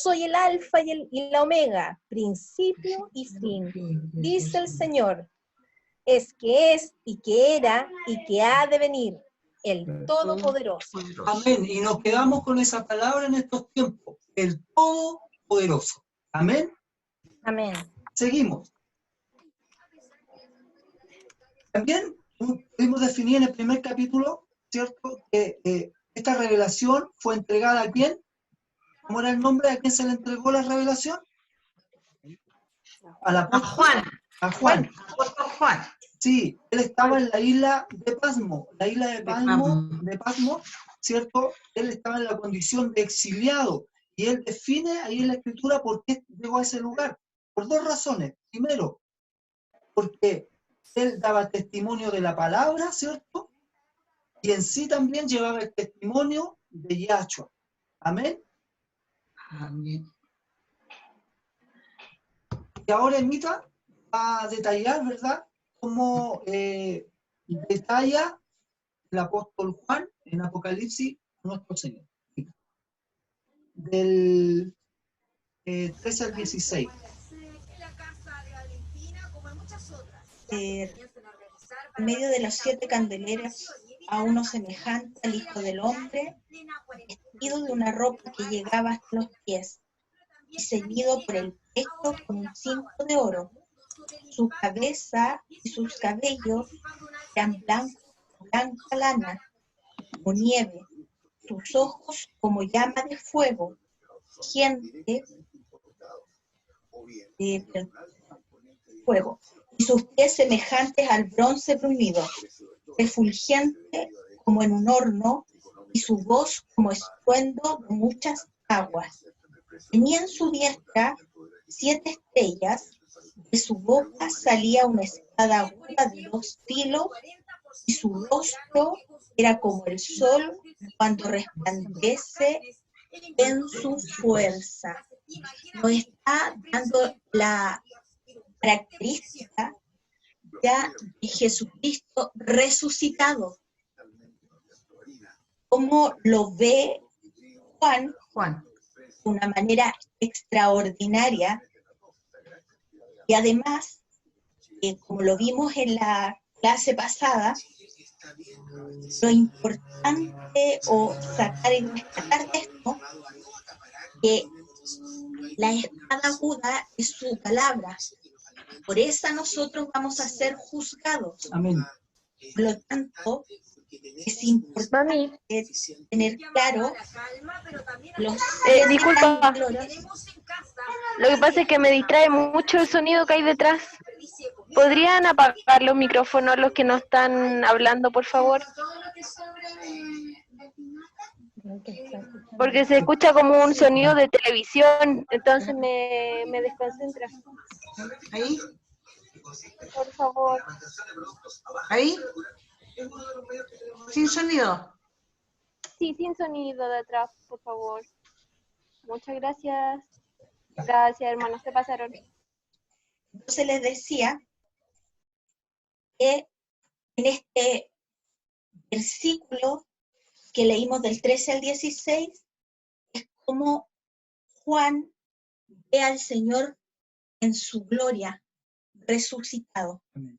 soy el alfa y la omega, principio y fin, dice el Señor. Es y que era, y que ha de venir, el Todopoderoso. Amén. Y nos quedamos con esa palabra en estos tiempos, el Todopoderoso. Amén. Amén. Seguimos. También pudimos definir en el primer capítulo, ¿cierto?, que esta revelación fue entregada ¿a quién? ¿Cómo era el nombre? ¿A quién se le entregó la revelación? A Juan. A Juan. Juan. Sí, él estaba en la isla de Pasmo. La isla de Pasmo, ¿cierto? Él estaba en la condición de exiliado. Y él define ahí en la escritura por qué llegó a ese lugar. Por dos razones. Primero, porque él daba testimonio de la palabra, ¿cierto? Y en sí también llevaba el testimonio de Yahshua. Amén. Amén. Y ahora Emita va a detallar, ¿verdad?, cómo detalla el apóstol Juan en Apocalipsis nuestro Señor. Del 13 al 16. En medio de los 7 candeleros, a uno semejante al Hijo del Hombre, vestido de una ropa que llegaba hasta los pies, y ceñido por el pecho con un cinto de oro. Su cabeza y sus cabellos eran blancos, blanca lana, como nieve, sus ojos como llama de fuego, gente de fuego, y sus pies semejantes al bronce bruñido, refulgente como en un horno, y su voz como estruendo de muchas aguas. Tenía en su diestra 7 estrellas, de su boca salía una espada aguda de 2 filos, y su rostro era como el sol cuando resplandece en su fuerza. Nos está dando la característica ya de Jesucristo resucitado. ¿Cómo lo ve Juan? De una manera extraordinaria, y además, como lo vimos en la clase pasada, lo importante o sacar y rescatar de esto, que la espada aguda es su palabra, por esa nosotros vamos a ser juzgados. Amén. Por lo tanto, es importante tener claro los disculpa, lo que pasa es que me distrae mucho el sonido que hay detrás. ¿Podrían apagar los micrófonos los que no están hablando, por favor? Porque se escucha como un sonido de televisión, entonces me desconcentra. ¿Ahí? Por favor. ¿Ahí? ¿Sin sonido? Sí, sin sonido de atrás, por favor. Muchas gracias. Gracias, hermanos, se pasaron. Entonces les decía que en este versículo que leímos del 13 al 16, es como Juan ve al Señor en su gloria, resucitado. Amén.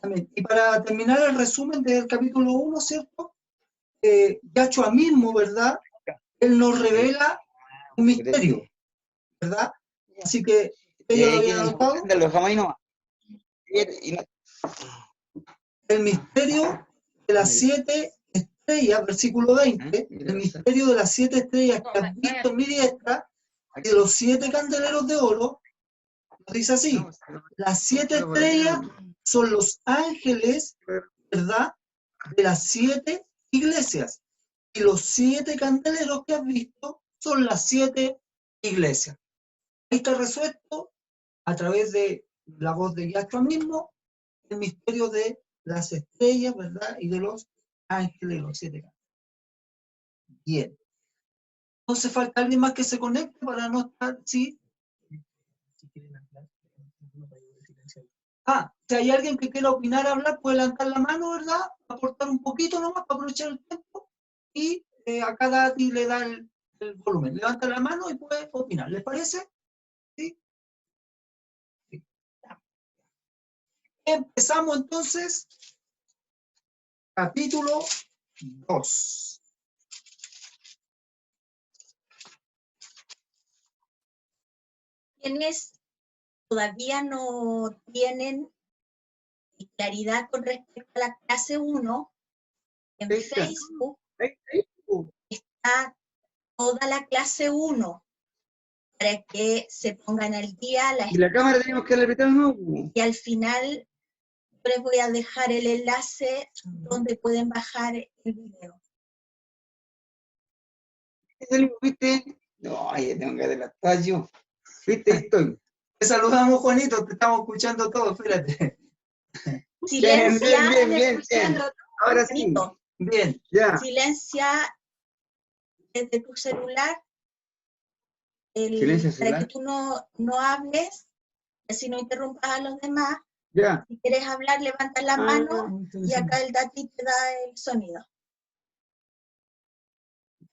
Amén. Y para terminar el resumen del capítulo 1, ¿cierto? Yahshua mismo, ¿verdad? Él nos revela un misterio, ¿verdad? Así que ellos lo habían anotado. El misterio de las 7 estrellas, versículo 20, el misterio de las 7 estrellas que has visto en mi diestra, y de los 7 candeleros de oro, nos dice así: las 7 estrellas son los ángeles, ¿verdad?, de las 7 iglesias, y los 7 candeleros que has visto son las 7 iglesias. Ahí está resuelto, a través de la voz de Yahshua mismo, el misterio de las estrellas, ¿verdad?, y de los ángeles, los 7 candeleros. Bien. Entonces falta alguien más que se conecte para no estar, ¿sí? Si hay alguien que quiera opinar, hablar, puede levantar la mano, ¿verdad? Aportar un poquito nomás para aprovechar el tiempo. Y a cada ti le da el el volumen. Levanta la mano y puede opinar. ¿Les parece? ¿Sí? Sí. Empezamos entonces. Capítulo 2. Quienes todavía no tienen claridad con respecto a la clase 1, en Facebook está toda la clase 1 para que se pongan al día. Y la cámara tenemos que apretar de nuevo. Y al final yo les voy a dejar el enlace donde pueden bajar el video. ¿Viste? No, ahí tengo que adelantar yo. ¿Viste? Ahí estoy. Te saludamos, Juanito, te estamos escuchando todo, espérate. Silencia, bien. Ahora sí. Juanito, Bien. Ya. silencia desde tu celular, Silencia para celular. que tú no hables, así no interrumpas a los demás. Ya. Si quieres hablar, levanta la mano y acá el Dati te da el sonido.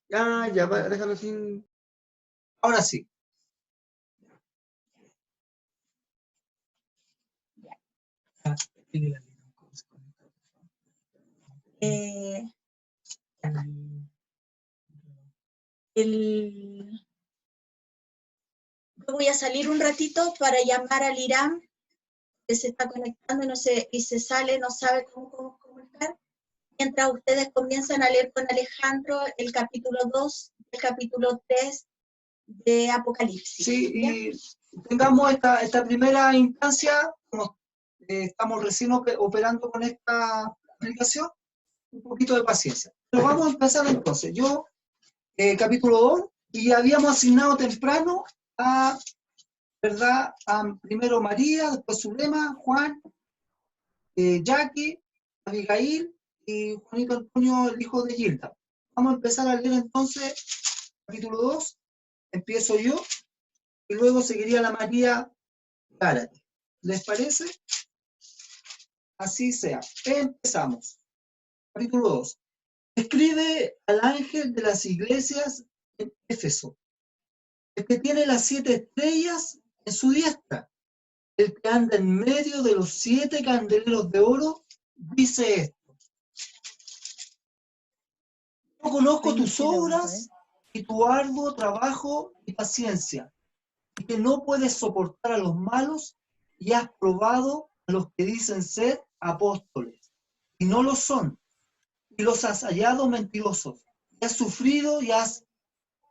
Ya, déjalo sin. Ahora sí. Yo voy a salir un ratito para llamar al Irán, que se está conectando y se sale, no sabe cómo comunicar, mientras ustedes comienzan a leer con Alejandro el capítulo 2, el capítulo 3 de Apocalipsis. Sí, ¿ya? y tengamos esta primera instancia, como estamos recién operando con esta aplicación, un poquito de paciencia. Pero vamos a empezar entonces. Yo, capítulo 2, y habíamos asignado temprano a, ¿verdad? A primero María, después Zulema, Juan, Jackie, Abigail y Juanito Antonio, el hijo de Gilda. Vamos a empezar a leer entonces capítulo 2, empiezo yo, y luego seguiría la María Gárate. ¿Les parece? Así sea. Empezamos. Capítulo 2. Escribe al ángel de las iglesias en Éfeso, el que tiene las 7 estrellas en su diestra, el que anda en medio de los 7 candeleros de oro, dice esto: yo conozco tus obras y tu arduo trabajo y paciencia, y que no puedes soportar a los malos, y has probado a los que dicen ser apóstoles, y no lo son, y los has hallado mentirosos, y has sufrido y has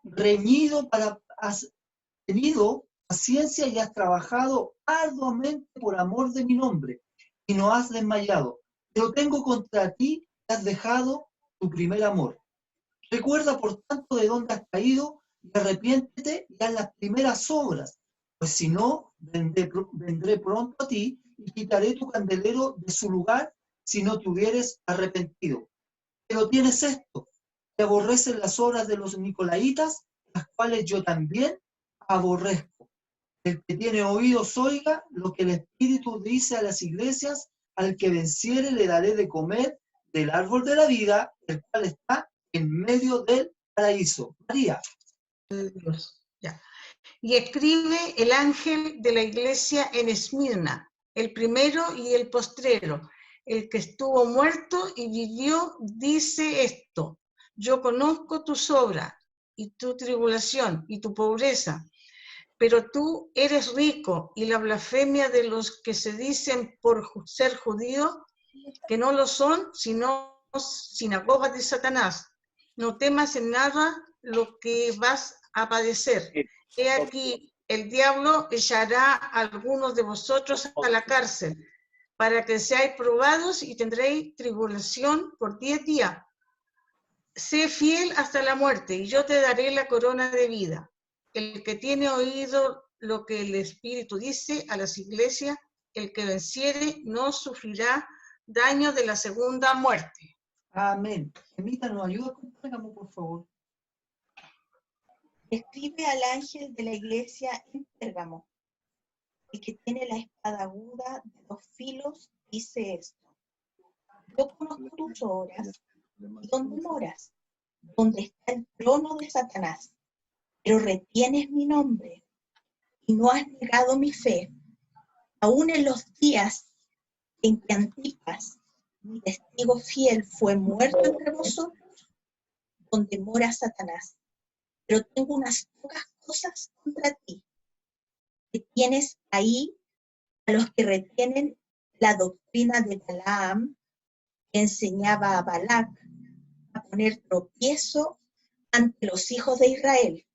reñido, has tenido paciencia y has trabajado arduamente por amor de mi nombre, y no has desmayado. Pero tengo contra ti que has dejado tu primer amor. Recuerda, por tanto, de dónde has caído, y arrepiéntete y haz las primeras obras, pues si no, vendré pronto a ti y quitaré tu candelero de su lugar si no te hubieres arrepentido. Pero tienes esto, que aborrecen las obras de los nicolaitas, las cuales yo también aborrezco. El que tiene oídos oiga lo que el Espíritu dice a las iglesias: al que venciere le daré de comer del árbol de la vida, el cual está en medio del paraíso. María. Dios. Ya. Y escribe el ángel de la iglesia en Esmirna, el primero y el postrero, el que estuvo muerto y vivió, dice esto: yo conozco tus obras y tu tribulación y tu pobreza, pero tú eres rico, y la blasfemia de los que se dicen por ser judíos, que no lo son, sino sinagogas de Satanás. No temas en nada lo que vas a padecer. He aquí, el diablo echará a algunos de vosotros a la cárcel, para que seáis probados y tendréis tribulación por 10 días. Sé fiel hasta la muerte, y yo te daré la corona de vida. El que tiene oído lo que el Espíritu dice a las iglesias, el que venciere no sufrirá daño de la segunda muerte. Amén. Emita, ¿nos ayuda con Pérgamo, por favor? Escribe al ángel de la iglesia en Pérgamo, el que tiene la espada aguda de 2 filos, dice esto: yo conozco tus obras y dónde moras, donde está el trono de Satanás, pero retienes mi nombre y no has negado mi fe, aún en los días en que Antipas, mi testigo fiel, fue muerto entre vosotros, donde mora Satanás. Pero tengo unas pocas cosas contra ti, que tienes ahí a los que retienen la doctrina de Balaam, que enseñaba a Balac a poner tropiezo ante los hijos de Israel,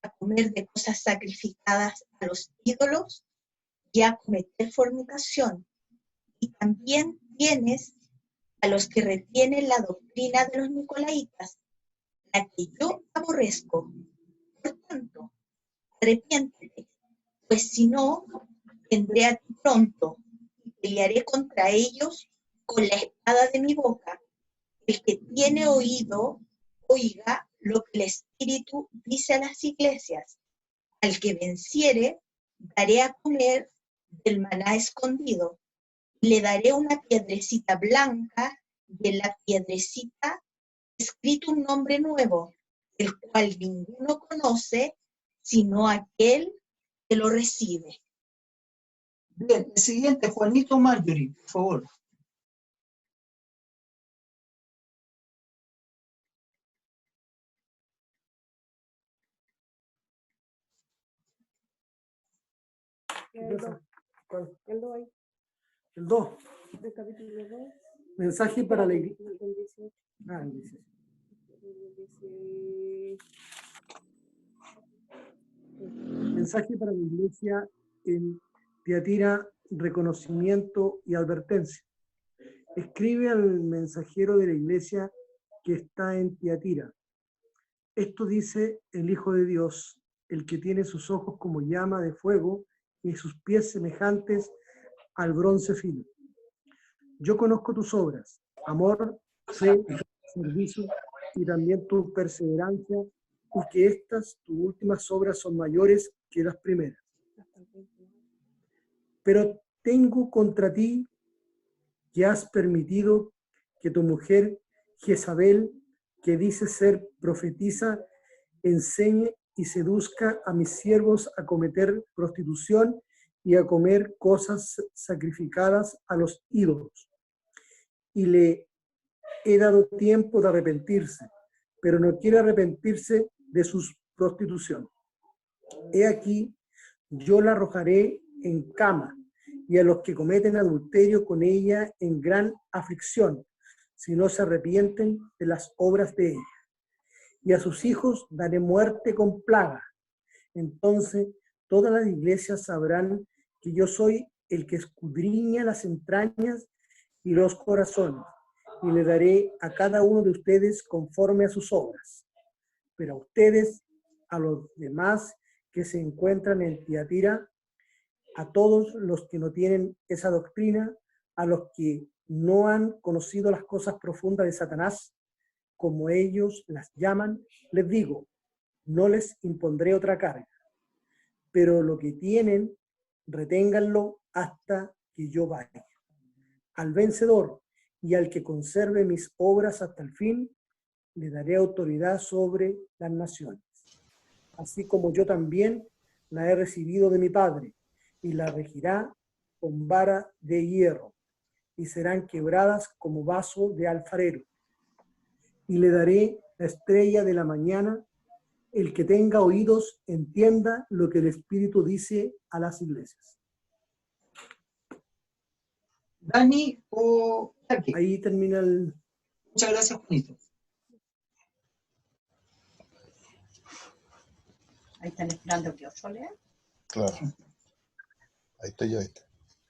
a comer de cosas sacrificadas a los ídolos y a cometer fornicación. Y también tienes a los que retienen la doctrina de los nicolaitas, la que yo aborrezco. Por tanto, arrepiéntete, pues si no, vendré a ti pronto y pelearé contra ellos con la espada de mi boca. El que tiene oído, oiga lo que el Espíritu dice a las iglesias. Al que venciere, daré a comer del maná escondido. Le daré una piedrecita blanca y en la piedrecita escrito un nombre nuevo, el cual ninguno conoce, sino aquel que lo recibe. Bien, el siguiente, Juanito Marjorie, por favor. ¿Cuál? El 2 ahí. El 2. Del capítulo 2. Mensaje para la iglesia. El 18. Ah, el 18. Mensaje para la iglesia en Tiatira, reconocimiento y advertencia. Escribe al mensajero de la iglesia que está en Tiatira. Esto dice el Hijo de Dios, el que tiene sus ojos como llama de fuego y sus pies semejantes al bronce fino. Yo conozco tus obras, amor, fe, servicio y también tu perseverancia, y que estas, tus últimas obras, son mayores que las primeras. Pero tengo contra ti que has permitido que tu mujer Jezabel, que dice ser profetisa, enseñe y seduzca a mis siervos a cometer prostitución y a comer cosas sacrificadas a los ídolos. Y le he dado tiempo de arrepentirse, pero no quiere arrepentirse de su prostitución. He aquí, yo la arrojaré en cama, y a los que cometen adulterio con ella en gran aflicción, si no se arrepienten de las obras de ella. Y a sus hijos daré muerte con plaga. Entonces todas las iglesias sabrán que yo soy el que escudriña las entrañas y los corazones, y le daré a cada uno de ustedes conforme a sus obras. Pero a ustedes, a los demás que se encuentran en Tiatira, a todos los que no tienen esa doctrina, a los que no han conocido las cosas profundas de Satanás, como ellos las llaman, les digo, no les impondré otra carga, pero lo que tienen, reténganlo hasta que yo vaya. Al vencedor y al que conserve mis obras hasta el fin, le daré autoridad sobre las naciones, así como yo también la he recibido de mi Padre, y la regirá con vara de hierro, y serán quebradas como vaso de alfarero. Y le daré la estrella de la mañana. El que tenga oídos entienda lo que el Espíritu dice a las iglesias. Dani o Jackie. Ahí termina el... Muchas gracias, Juanito. Ahí están esperando que os lea. Claro. Ahí estoy yo, ahí está.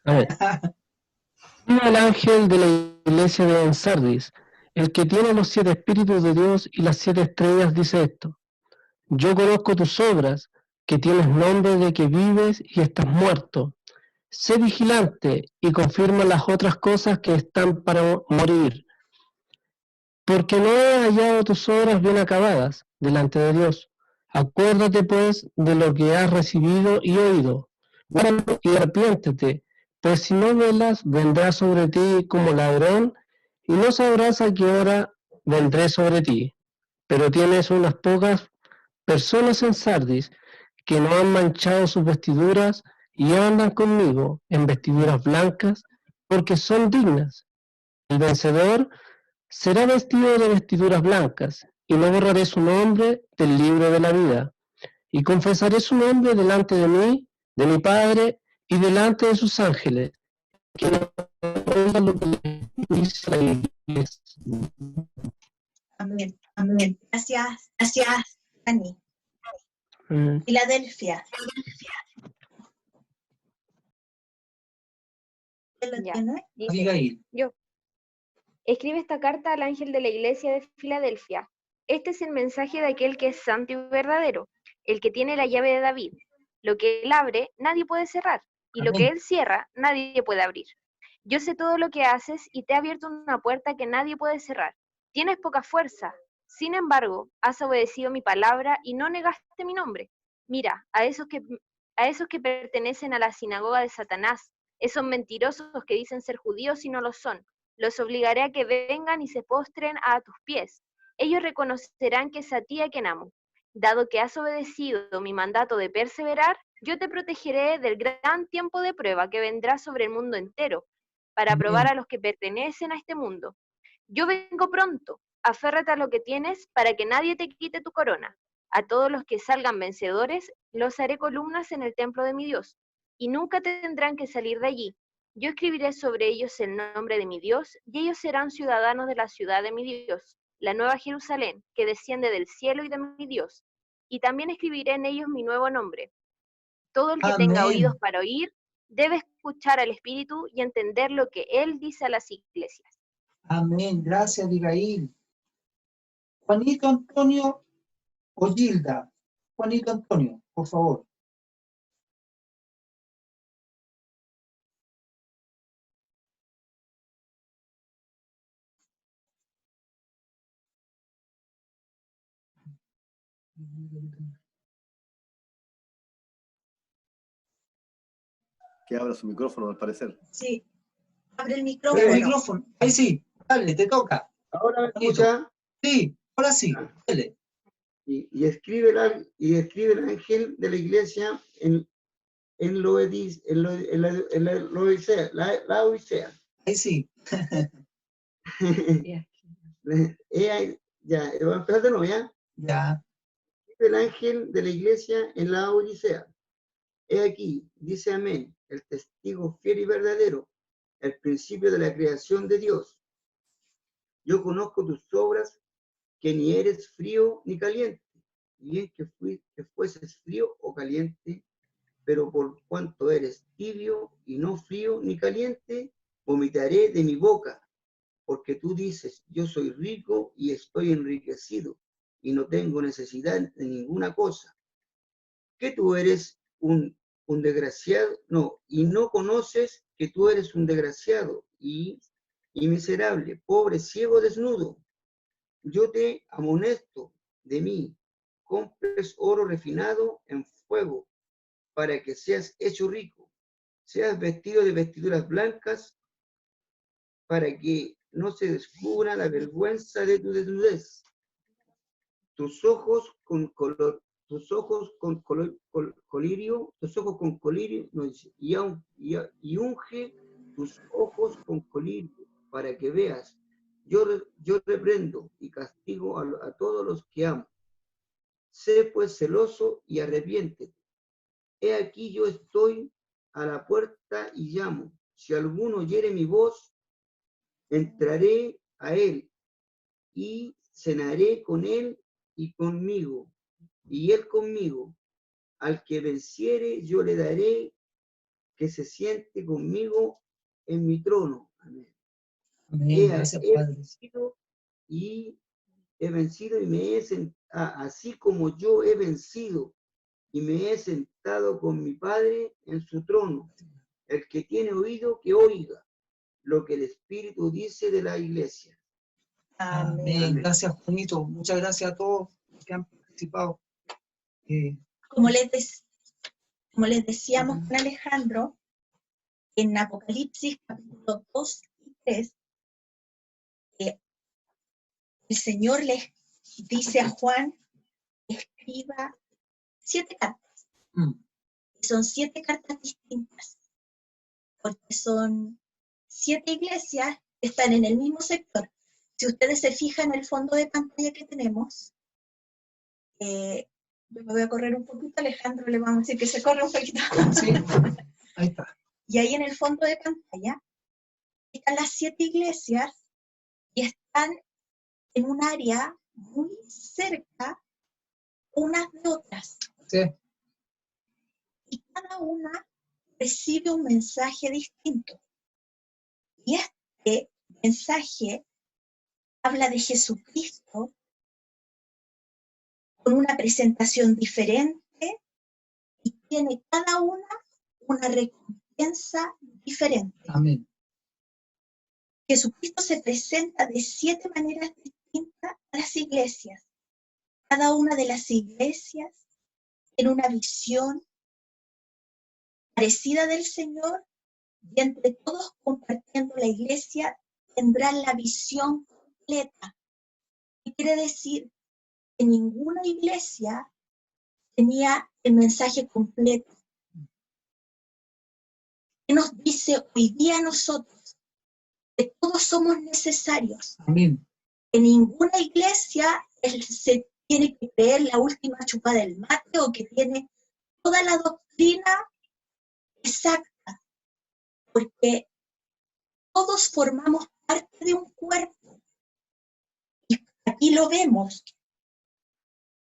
A ver. Mira el ángel de la iglesia de Sardis, el que tiene los 7 espíritus de Dios y las 7 estrellas, dice esto: yo conozco tus obras, que tienes nombre de que vives y estás muerto. Sé vigilante y confirma las otras cosas que están para morir. Porque no he hallado tus obras bien acabadas delante de Dios. Acuérdate pues de lo que has recibido y oído, y arrepiéntete, pues si no velas, vendrá sobre ti como ladrón, y no sabrás a qué hora vendré sobre ti. Pero tienes unas pocas personas en Sardis que no han manchado sus vestiduras y andan conmigo en vestiduras blancas, porque son dignas. El vencedor será vestido de vestiduras blancas, y no borraré su nombre del libro de la vida, y confesaré su nombre delante de mí, de mi Padre, y delante de sus ángeles, que no oigan lo que dice la iglesia. Amén. Amén. Gracias. Gracias, Dani. Filadelfia. Ya. Dice, Abigail. yo. Escribe esta carta al ángel de la iglesia de Filadelfia. Este es el mensaje de aquel que es santo y verdadero, el que tiene la llave de David. Lo que él abre, nadie puede cerrar, y lo que él cierra, nadie puede abrir. Yo sé todo lo que haces y te he abierto una puerta que nadie puede cerrar. Tienes poca fuerza, sin embargo, has obedecido mi palabra y no negaste mi nombre. Mira, a esos que pertenecen a la sinagoga de Satanás, esos mentirosos que dicen ser judíos y no lo son, los obligaré a que vengan y se postren a tus pies. Ellos reconocerán que es a ti a quien amo. Dado que has obedecido mi mandato de perseverar, yo te protegeré del gran tiempo de prueba que vendrá sobre el mundo entero, para probar a los que pertenecen a este mundo. Yo vengo pronto, aférrate a lo que tienes para que nadie te quite tu corona. A todos los que salgan vencedores, los haré columnas en el templo de mi Dios, y nunca tendrán que salir de allí. Yo escribiré sobre ellos el nombre de mi Dios, y ellos serán ciudadanos de la ciudad de mi Dios, la nueva Jerusalén, que desciende del cielo y de mi Dios. Y también escribiré en ellos mi nuevo nombre. Todo el que tenga oídos para oír, debe escuchar al Espíritu y entender lo que Él dice a las iglesias. Amén. Gracias, Abigail. Juanito Antonio o Gilda. Juanito Antonio, por favor. Que abra su micrófono, al parecer. Sí. Abre el micrófono. Abre el micrófono. Ahí sí. Dale, te toca. ¿Ahora me escucha? Sí, ahora sí. Dale. Y escribe el ángel de la iglesia en la Odisea. Ahí sí. Ya, voy a empezar de nuevo, ¿ya? Ya. El ángel de la iglesia en la Odisea. He aquí, dice amén, el testigo fiel y verdadero, el principio de la creación de Dios. Yo conozco tus obras, que ni eres frío ni caliente, bien que fueses frío o caliente, pero por cuanto eres tibio y no frío ni caliente, vomitaré de mi boca, porque tú dices, yo soy rico y estoy enriquecido, y no tengo necesidad de ninguna cosa. Que tú eres un desgraciado, no, y no conoces que tú eres un desgraciado y miserable, pobre, ciego, desnudo. Yo te amonesto de mí, compres oro refinado en fuego, para que seas hecho rico, seas vestido de vestiduras blancas, para que no se descubra la vergüenza de tu desnudez. Tus ojos con colirio, no dice, y unge tus ojos con colirio, para que veas. Yo reprendo y castigo a todos los que amo. Sé pues celoso y arrepiéntete. He aquí yo estoy a la puerta y llamo. Si alguno oyere mi voz, entraré a él y cenaré con él y conmigo, y él conmigo. Al que venciere, yo le daré que se siente conmigo en mi trono. Amén. Amén. Gracias, Padre. He vencido y me he sentado, así como yo he vencido y me he sentado con mi Padre en su trono. El que tiene oído, que oiga lo que el Espíritu dice de la iglesia. Amén. Gracias, Juanito. Muchas gracias a todos los que han participado. Como les decíamos con Alejandro, en Apocalipsis capítulo 2 y 3, el Señor les dice a Juan, escriba 7 cartas. Mm. Son 7 cartas distintas, porque son 7 iglesias que están en el mismo sector. Si ustedes se fijan en el fondo de pantalla que tenemos, me voy a correr un poquito, Alejandro, le vamos a decir que se corre un poquito. Sí, ahí está. Y ahí en el fondo de pantalla están las 7 iglesias y están en un área muy cerca unas de otras. Sí. Y cada una recibe un mensaje distinto. Y este mensaje habla de Jesucristo con una presentación diferente y tiene cada una recompensa diferente. Amén. Jesucristo se presenta de 7 maneras distintas a las iglesias. Cada una de las iglesias tiene una visión parecida del Señor y entre todos compartiendo la iglesia tendrán la visión completa. ¿Qué quiere decir? Que ninguna iglesia tenía el mensaje completo. ¿Qué nos dice hoy día a nosotros? Que todos somos necesarios. Amén. En ninguna iglesia se tiene que creer la última chupada del mate o que tiene toda la doctrina exacta, porque todos formamos parte de un cuerpo. Y aquí lo vemos.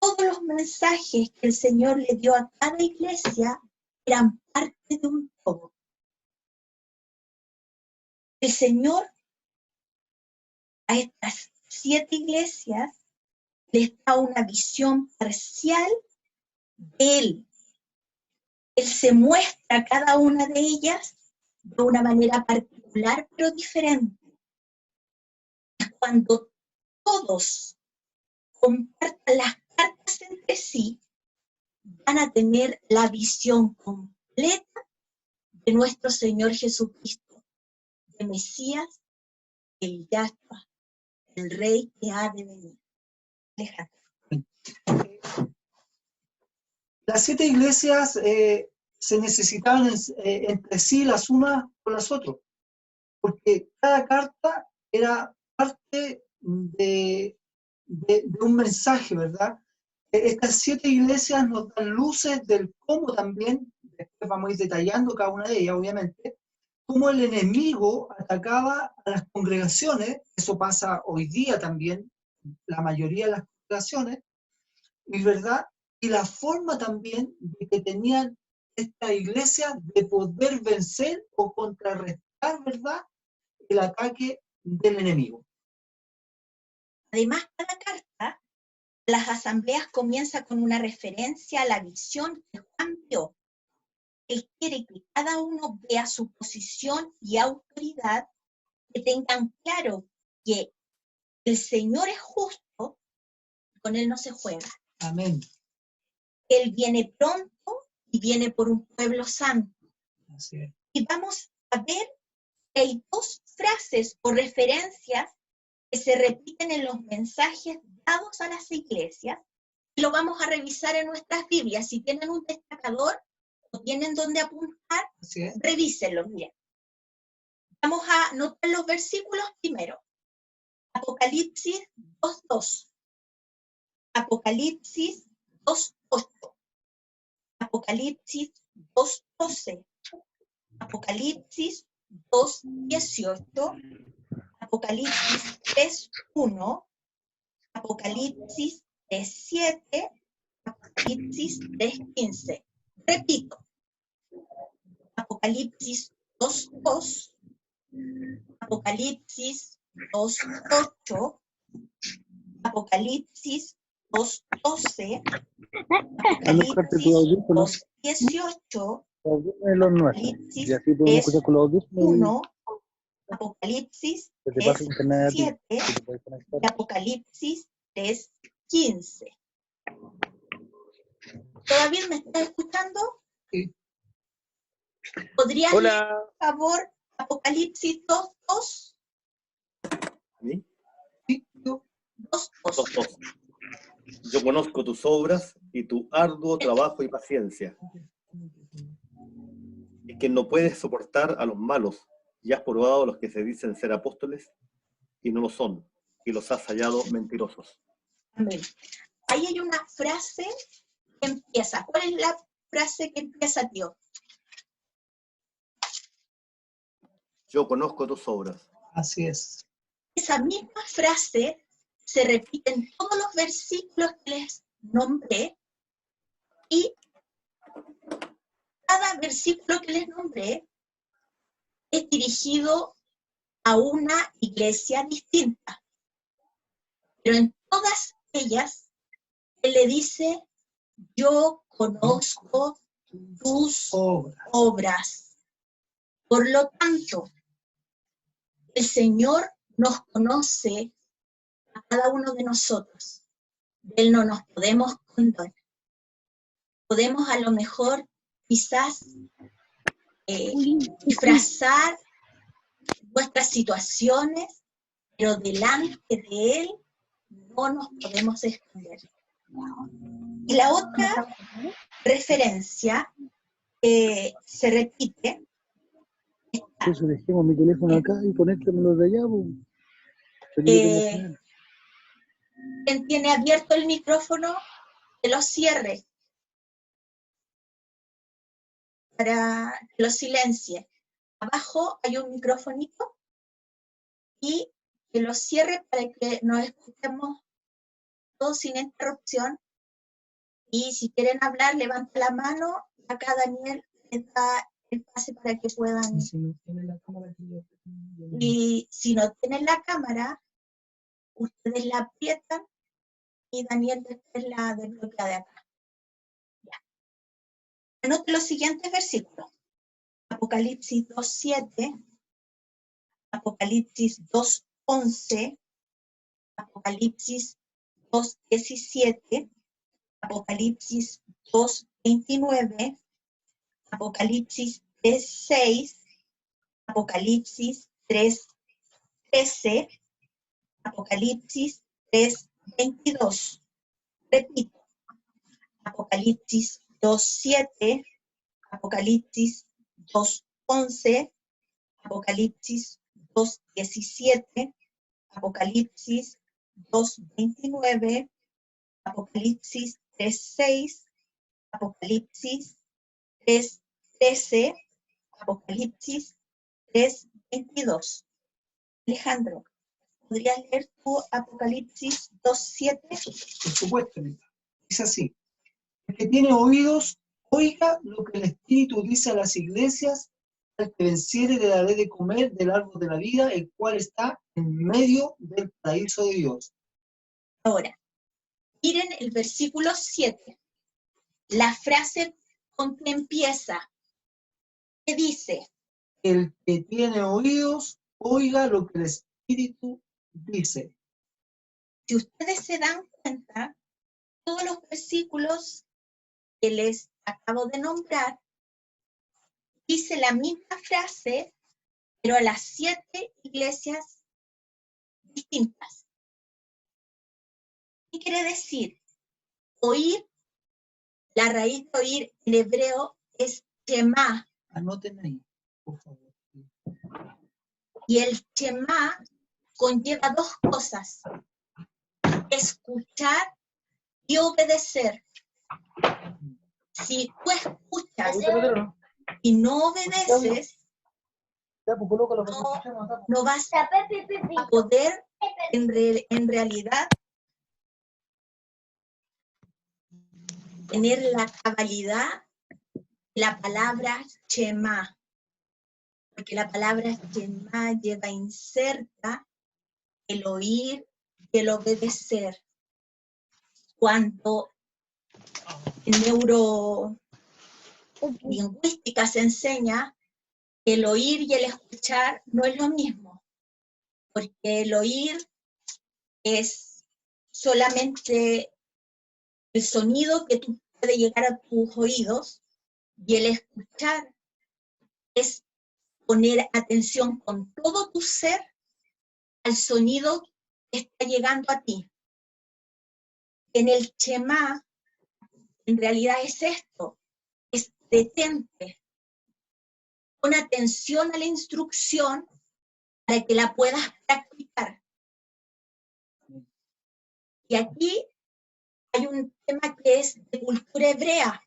Todos los mensajes que el Señor le dio a cada iglesia eran parte de un todo. El Señor a estas 7 iglesias les da una visión parcial de Él. Él se muestra a cada una de ellas de una manera particular, pero diferente. Cuando todos compartan las cartas entre sí, van a tener la visión completa de nuestro Señor Jesucristo, de Mesías, el Yahshua, el Rey que ha de venir. Alejandro. Las 7 iglesias se necesitaban entre sí las unas con las otras, porque cada carta era parte de un mensaje, ¿verdad? Estas 7 iglesias nos dan luces del cómo también, después vamos a ir detallando cada una de ellas, obviamente, cómo el enemigo atacaba a las congregaciones. Eso pasa hoy día también, la mayoría de las congregaciones, y ¿verdad? Y la forma también de que tenían esta iglesia de poder vencer o contrarrestar, ¿verdad?, el ataque del enemigo. Además, cada carta, las asambleas comienza con una referencia a la visión que Juan vio. Él quiere que cada uno vea su posición y autoridad, que tengan claro que el Señor es justo, con Él no se juega. Amén. Él viene pronto y viene por un pueblo santo. Así es. Y vamos a ver que hay 2 frases o referencias que se repiten en los mensajes dados a las iglesias, y lo vamos a revisar en nuestras Biblias. Si tienen un destacador o tienen donde apuntar, revísenlo. Miren. Vamos a notar los versículos primero. Apocalipsis 2:2. Apocalipsis 2:8. Apocalipsis 2:12. Apocalipsis 2:18. Apocalipsis 3:1. Apocalipsis 3:7. Apocalipsis 3:15. Repito. Apocalipsis 2:2. Apocalipsis 2:8. Apocalipsis 2:12. Apocalipsis 2:18. Apocalipsis 3:1. Apocalipsis 3:7 y Apocalipsis 3:15. ¿Todavía me estás escuchando? Sí. ¿Podrías leer, por favor, Apocalipsis 2:2? ¿A mí? Sí. 2:2. Yo conozco tus obras y tu arduo trabajo y paciencia, y que no puedes soportar a los malos, y has probado a los que se dicen ser apóstoles, y no lo son, y los has hallado mentirosos. Amén. Ahí hay una frase que empieza. ¿Cuál es la frase que empieza, tío? Yo conozco tus obras. Así es. Esa misma frase se repite en todos los versículos que les nombré, y cada versículo que les nombré es dirigido a una iglesia distinta. Pero en todas ellas, él le dice, yo conozco tus obras. Por lo tanto, el Señor nos conoce a cada uno de nosotros. De Él no nos podemos condonar. Podemos a lo mejor quizás disfrazar nuestras situaciones, pero delante de Él no nos podemos esconder. Y la otra referencia se repite. Entonces dejemos mi teléfono acá y conéctemelo de allá. Quien tiene abierto el micrófono, que lo cierre para que lo silencie. Abajo hay un microfonito y que lo cierre para que nos escuchemos todos sin interrupción. Y si quieren hablar, levanta la mano. Acá Daniel les da el pase para que puedan. Y si no tienen la cámara, ustedes la aprietan y Daniel después la desbloquea de acá. Ya. Anote los siguientes versículos. Apocalipsis 2:7, Apocalipsis 2:11, Apocalipsis 2:17, Apocalipsis 2:29, Apocalipsis 3:6, Apocalipsis 3:13, Apocalipsis 3:22. Repito, Apocalipsis 2:7, Apocalipsis 2:11, Apocalipsis 2:17, Apocalipsis 2:29, Apocalipsis 3:6, Apocalipsis 3:13, Apocalipsis 3:22. Alejandro, ¿podrías leer tu Apocalipsis 2:7? Por supuesto, dice así. El que tiene oídos, oiga lo que el Espíritu dice a las iglesias. Al que venciere le daré de comer del árbol de la vida, el cual está en medio del paraíso de Dios. Ahora, miren el versículo 7. La frase con que empieza. ¿Qué dice? El que tiene oídos, oiga lo que el Espíritu dice. Si ustedes se dan cuenta, todos los versículos que les acabo de nombrar, dice la misma frase, pero a las 7 iglesias distintas. ¿Qué quiere decir? Oír, la raíz de oír en hebreo es shema. Anoten ahí, por favor. Y el shema conlleva dos cosas: escuchar y obedecer. Si tú escuchas y no obedeces, no vas a poder en realidad tener la cabalidad de la palabra shema, porque la palabra shema lleva inserta el oír y el obedecer. Cuando en neurolingüística se enseña que el oír y el escuchar no es lo mismo, porque el oír es solamente el sonido que tú puede llegar a tus oídos, y el escuchar es poner atención con todo tu ser al sonido que está llegando a ti. En el shema en realidad es esto, es detente, pon atención a la instrucción para que la puedas practicar. Y aquí hay un tema que es de cultura hebrea,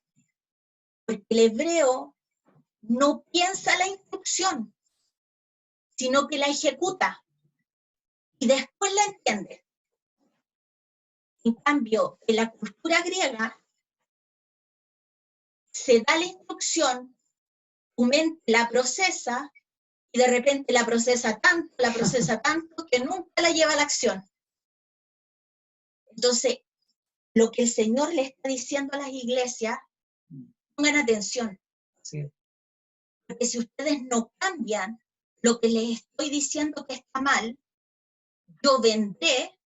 porque el hebreo no piensa la instrucción, sino que la ejecuta y después la entiende. En cambio, en la cultura griega se da la instrucción, tu mente la procesa y de repente la procesa tanto que nunca la lleva a la acción. Entonces, lo que el Señor le está diciendo a las iglesias, pongan atención. Sí. Porque si ustedes no cambian lo que les estoy diciendo que está mal, yo vendré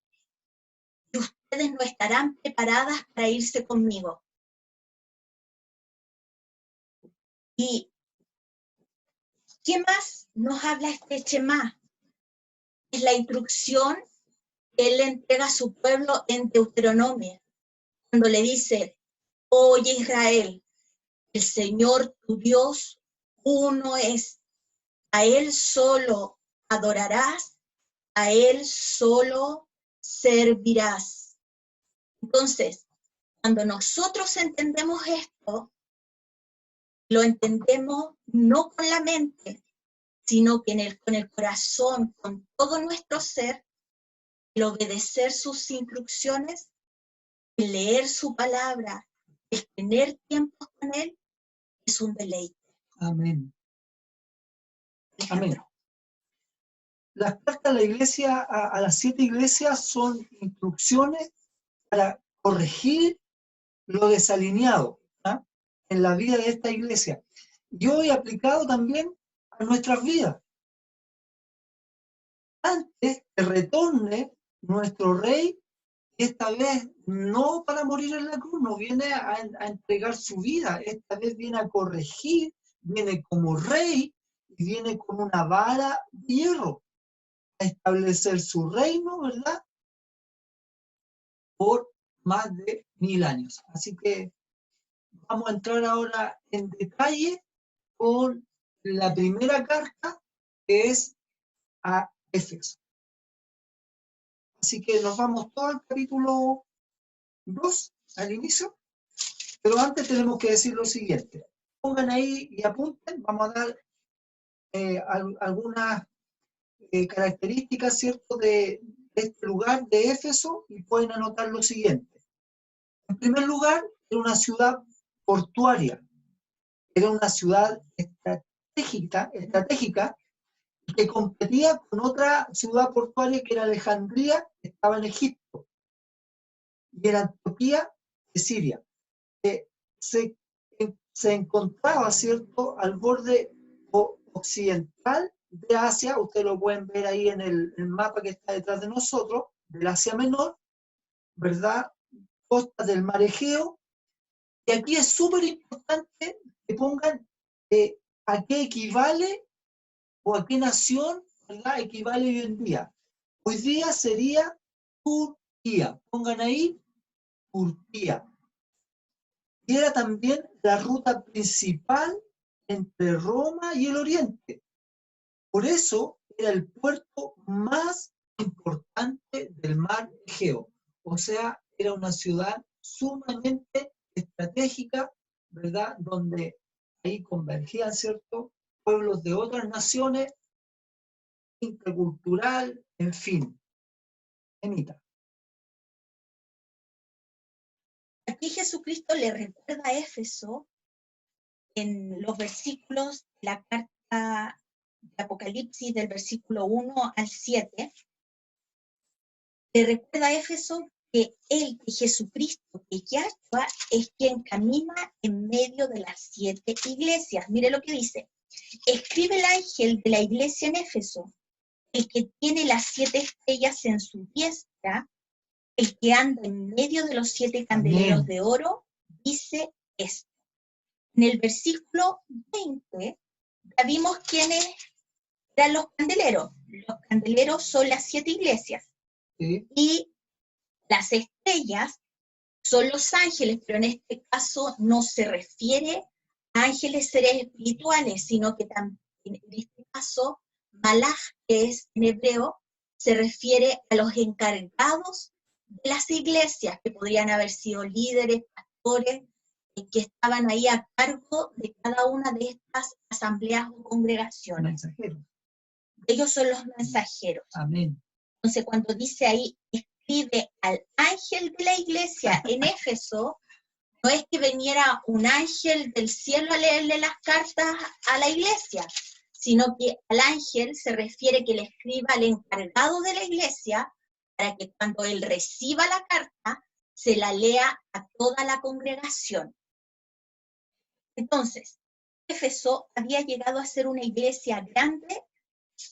y ustedes no estarán preparadas para irse conmigo. ¿Y qué más nos habla este Shema? Es la instrucción que él le entrega a su pueblo en Deuteronomio, cuando le dice, oye Israel, el Señor tu Dios uno es, a Él solo adorarás, a Él solo servirás. Entonces, cuando nosotros entendemos esto, lo entendemos no con la mente, sino que con el corazón, con todo nuestro ser, el obedecer sus instrucciones, el leer su palabra, el tener tiempo con Él, es un deleite. Amén. Amén. Las cartas a la iglesia, a las 7 iglesias, son instrucciones para corregir lo desalineado, ¿ah?, en la vida de esta iglesia. Y hoy aplicado también a nuestras vidas. Antes que retorne nuestro Rey, esta vez no para morir en la cruz, no viene a entregar su vida, esta vez viene a corregir, viene como Rey y viene con una vara de hierro a establecer su reino, ¿verdad?, por más de 1000 años. Así que vamos a entrar ahora en detalle con la primera carta, que es a Éfeso. Así que nos vamos todo al capítulo 2, al inicio, pero antes tenemos que decir lo siguiente. Pongan ahí y apunten, vamos a dar algunas características, ¿cierto?, de este lugar de Éfeso, y pueden anotar lo siguiente. En primer lugar, era una ciudad portuaria, era una ciudad estratégica que competía con otra ciudad portuaria que era Alejandría, que estaba en Egipto, y era Antioquía de Siria, que se encontraba, ¿cierto?, al borde occidental de Asia. Ustedes lo pueden ver ahí en el mapa que está detrás de nosotros, del Asia Menor, ¿verdad?, costa del Mar Egeo. Y aquí es súper importante que pongan a qué equivale o a qué nación, ¿verdad?, equivale hoy en día. Hoy día sería Turquía. Pongan ahí Turquía. Y era también la ruta principal entre Roma y el Oriente. Por eso era el puerto más importante del Mar Egeo. O sea, era una ciudad sumamente estratégica, ¿verdad?, donde ahí convergían, ¿cierto?, pueblos de otras naciones, intercultural, en fin. Emita. Aquí Jesucristo le recuerda a Éfeso en los versículos de la carta de Apocalipsis del versículo 1 al 7, le recuerda a Éfeso que él, que Jesucristo, que Yahshua, es quien camina en medio de las 7 iglesias. Mire lo que dice. Escribe el ángel de la iglesia en Éfeso, el que tiene las 7 estrellas en su diestra, el que anda en medio de los 7 candeleros de oro, dice esto. En el versículo 20, ya vimos quiénes eran los candeleros. Los candeleros son las 7 iglesias. Sí. Y las estrellas son los ángeles, pero en este caso no se refiere a ángeles seres espirituales, sino que también en este caso, Malach, que es en hebreo, se refiere a los encargados de las iglesias, que podrían haber sido líderes, pastores, que estaban ahí a cargo de cada una de estas asambleas o congregaciones. Mensajeros. Ellos son los mensajeros. Amén. Entonces, cuando dice ahí, escribe al ángel de la iglesia en Éfeso, no es que viniera un ángel del cielo a leerle las cartas a la iglesia, sino que al ángel se refiere que le escriba al encargado de la iglesia para que cuando él reciba la carta, se la lea a toda la congregación. Entonces, Éfeso había llegado a ser una iglesia grande,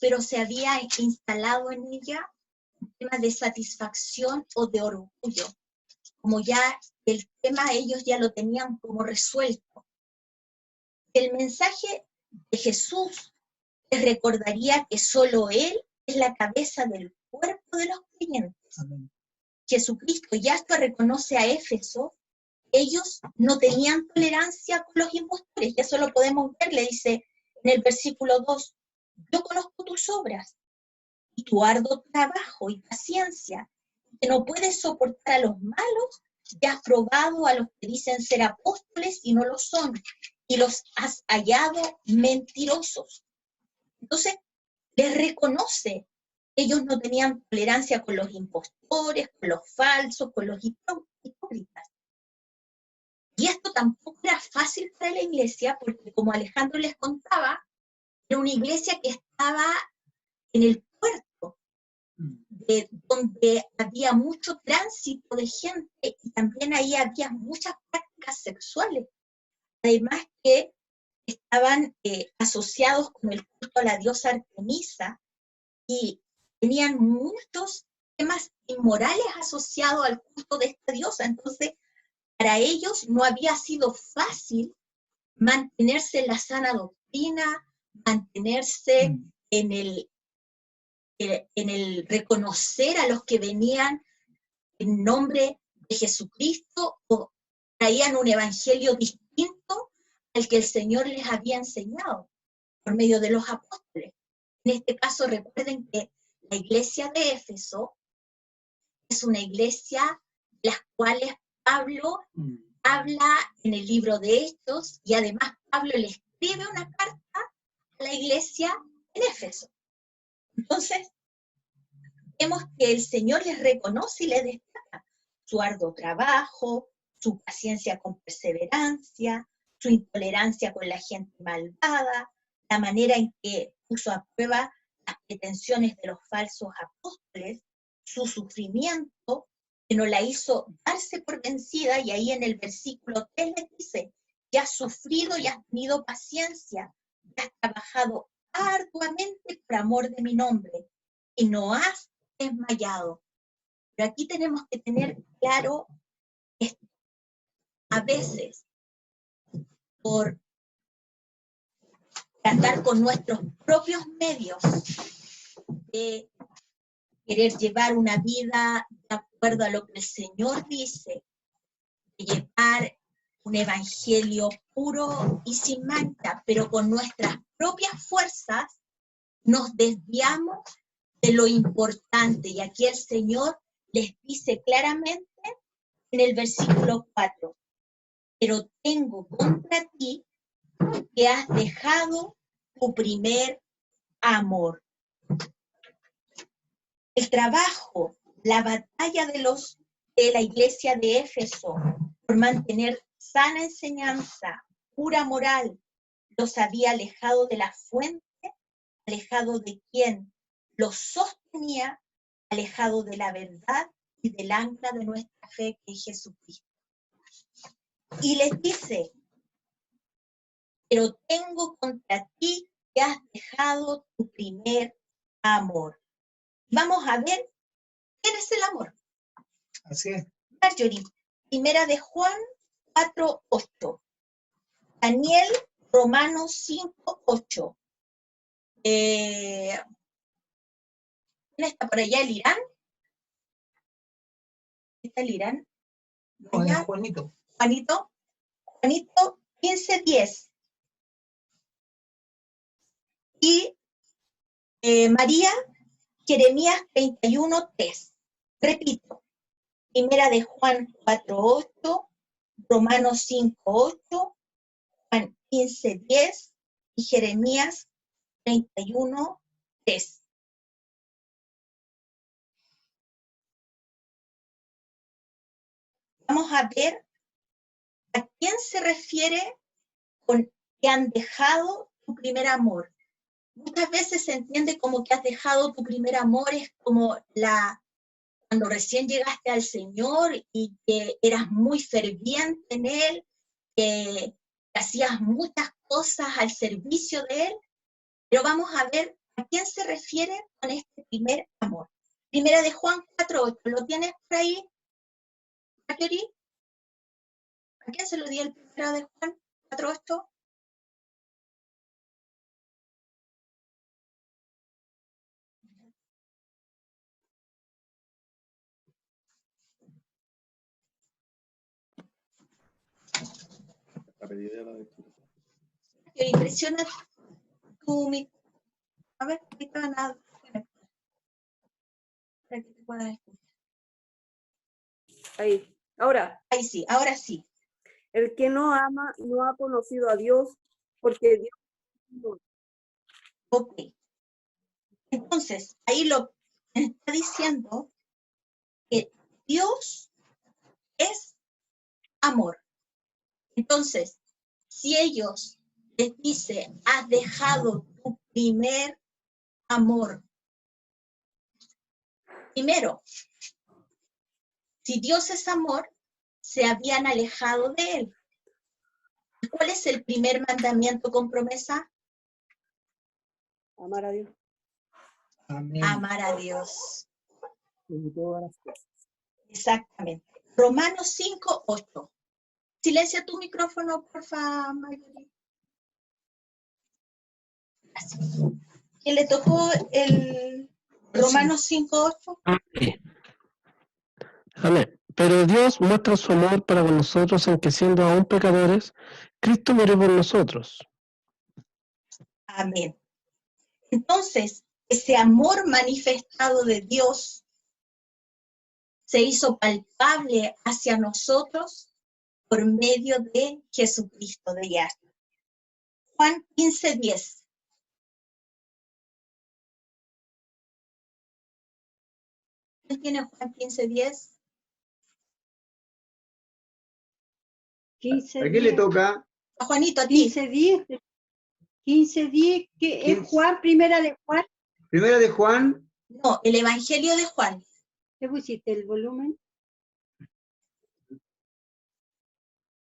pero se había instalado en ella un tema de satisfacción o de orgullo, como ya el tema ellos ya lo tenían como resuelto. El mensaje de Jesús les recordaría que solo Él es la cabeza del cuerpo de los creyentes. Amén. Jesucristo ya hasta reconoce a Éfeso, ellos no tenían tolerancia con los impostores, ya eso lo podemos ver, le dice en el versículo 2, yo conozco tus obras y tu arduo trabajo y paciencia, que no puedes soportar a los malos, y has probado a los que dicen ser apóstoles y no lo son, y los has hallado mentirosos. Entonces, les reconoce, ellos no tenían tolerancia con los impostores, con los falsos, con los hipócritas. Y esto tampoco era fácil para la iglesia, porque como Alejandro les contaba, era una iglesia que estaba en el puerto, donde había mucho tránsito de gente y también ahí había muchas prácticas sexuales. Además que estaban asociados con el culto a la diosa Artemisa y tenían muchos temas inmorales asociados al culto de esta diosa. Entonces, para ellos no había sido fácil mantenerse en la sana doctrina, mantenerse en el reconocer a los que venían en nombre de Jesucristo o traían un evangelio distinto al que el Señor les había enseñado por medio de los apóstoles. En este caso, recuerden que la iglesia de Éfeso es una iglesia de las cuales Pablo habla en el libro de Hechos, y además Pablo le escribe una carta a la iglesia en Éfeso. Entonces, vemos que el Señor les reconoce y les destaca su arduo trabajo, su paciencia con perseverancia, su intolerancia con la gente malvada, la manera en que puso a prueba las pretensiones de los falsos apóstoles, su sufrimiento, que no la hizo darse por vencida, y ahí en el versículo 3 les dice, que has sufrido y has tenido paciencia, y has trabajado arduamente por amor de mi nombre, y no has desmayado. Pero aquí tenemos que tener claro esto. A veces, por tratar con nuestros propios medios de querer llevar una vida de acuerdo a lo que el Señor dice, de llevar un evangelio puro y sin mancha, pero con nuestras propias fuerzas, nos desviamos de lo importante. Y aquí el Señor les dice claramente en el versículo 4, pero tengo contra ti que has dejado tu primer amor. El trabajo, la batalla de la iglesia de Éfeso por mantener sana enseñanza, pura moral, los había alejado de la fuente, alejado de quien los sostenía, alejado de la verdad y del ancla de nuestra fe, que es Jesucristo. Y les dice, pero tengo contra ti que has dejado tu primer amor. Vamos a ver quién es el amor. Así es. Marjorie, primera de Juan 4:8. Daniel, Romanos 5:8. ¿Quién está por allá? ¿El Irán? ¿Está el Irán? No, es Juanito. Juanito 15:10. Y María, Jeremías 31:3. Repito, Primera de Juan 4:8, Romanos 5:8, Juan 15:10 y Jeremías 31:3. Vamos a ver a quién se refiere con que han dejado tu primer amor. Muchas veces se entiende como que has dejado tu primer amor, es como cuando recién llegaste al Señor y que eras muy ferviente en Él, que hacías muchas cosas al servicio de Él, pero vamos a ver a quién se refiere con este primer amor. Primera de Juan 4:8, ¿lo tienes por ahí, Marjorie? ¿A quién se lo dio el primero de Juan 4:8? La pedida de la lectura. Que impresiona tu a ver, ahí te van a para que te puedas escuchar. Ahí. Ahora. Ahí sí, ahora sí. El que no ama no ha conocido a Dios, porque Dios es amor. Ok. Entonces, ahí lo está diciendo que Dios es amor. Entonces, si ellos les dicen, has dejado tu primer amor. Primero, si Dios es amor, se habían alejado de Él. ¿Cuál es el primer mandamiento con promesa? Amar a Dios. Amén. Amar a Dios. Y todas las cosas. Exactamente. Romanos 5:8. Silencia tu micrófono, porfa, Marjorie. Gracias. ¿Quién le tocó el Romanos 5:8? Amén. Pero Dios muestra su amor para con nosotros en que siendo aún pecadores, Cristo murió por nosotros. Amén. Entonces, ese amor manifestado de Dios se hizo palpable hacia nosotros por medio de Jesucristo de Yahshua. Juan 15:10. ¿Quién tiene Juan 15:10? ¿A qué le toca? A Juanito, a ti. 15:10, que es Juan, primera de Juan. Primera de Juan. No, el Evangelio de Juan. ¿Qué pusiste el volumen?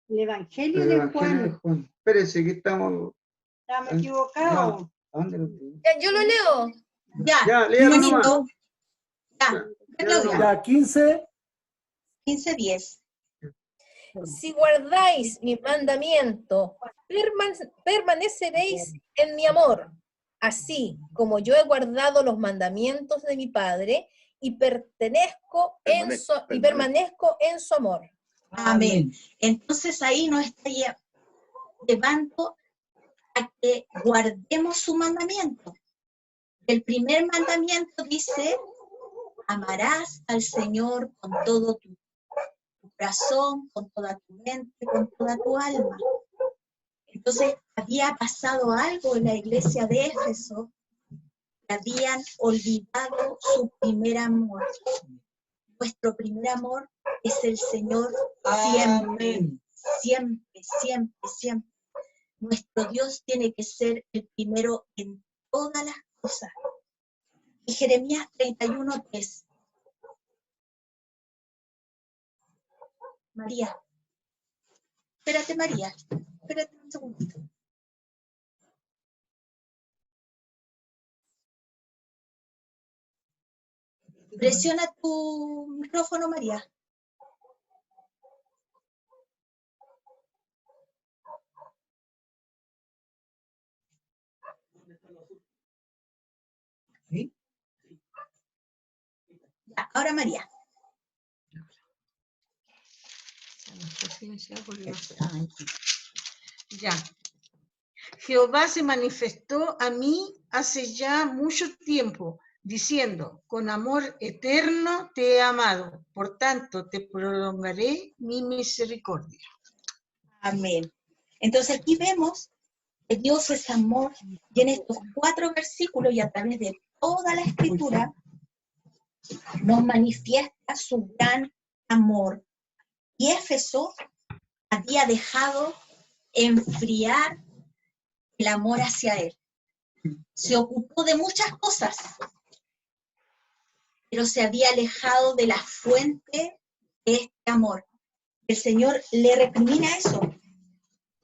El Evangelio de Juan. Espérese, que estamos. Estamos equivocados. ¿Dónde lo Yo lo leo. Ya, léalo nomás. Ya, 15:10. Si guardáis mi mandamiento, permaneceréis en mi amor, así como yo he guardado los mandamientos de mi Padre y permanezco en su amor. Amén. Entonces ahí nos está llevando a que guardemos su mandamiento. El primer mandamiento dice, amarás al Señor con todo tu corazón, con toda tu mente, con toda tu alma. Entonces había pasado algo en la iglesia de Éfeso, que habían olvidado su primer amor. Nuestro primer amor es el Señor siempre, Amén. siempre, siempre, siempre. Nuestro Dios tiene que ser el primero en todas las cosas. Y Jeremías 31:3. María. Espérate, María. Espérate un segundito. Presiona tu micrófono, María. ¿Sí? Ya, ahora María. Ya. Jehová se manifestó a mí hace ya mucho tiempo, diciendo, con amor eterno te he amado, por tanto te prolongaré mi misericordia. Amén. Entonces aquí vemos que Dios es amor y en estos 4 versículos y a través de toda la escritura nos manifiesta su gran amor. Y Éfeso había dejado enfriar el amor hacia él. Se ocupó de muchas cosas, pero se había alejado de la fuente de este amor. El Señor le recrimina eso.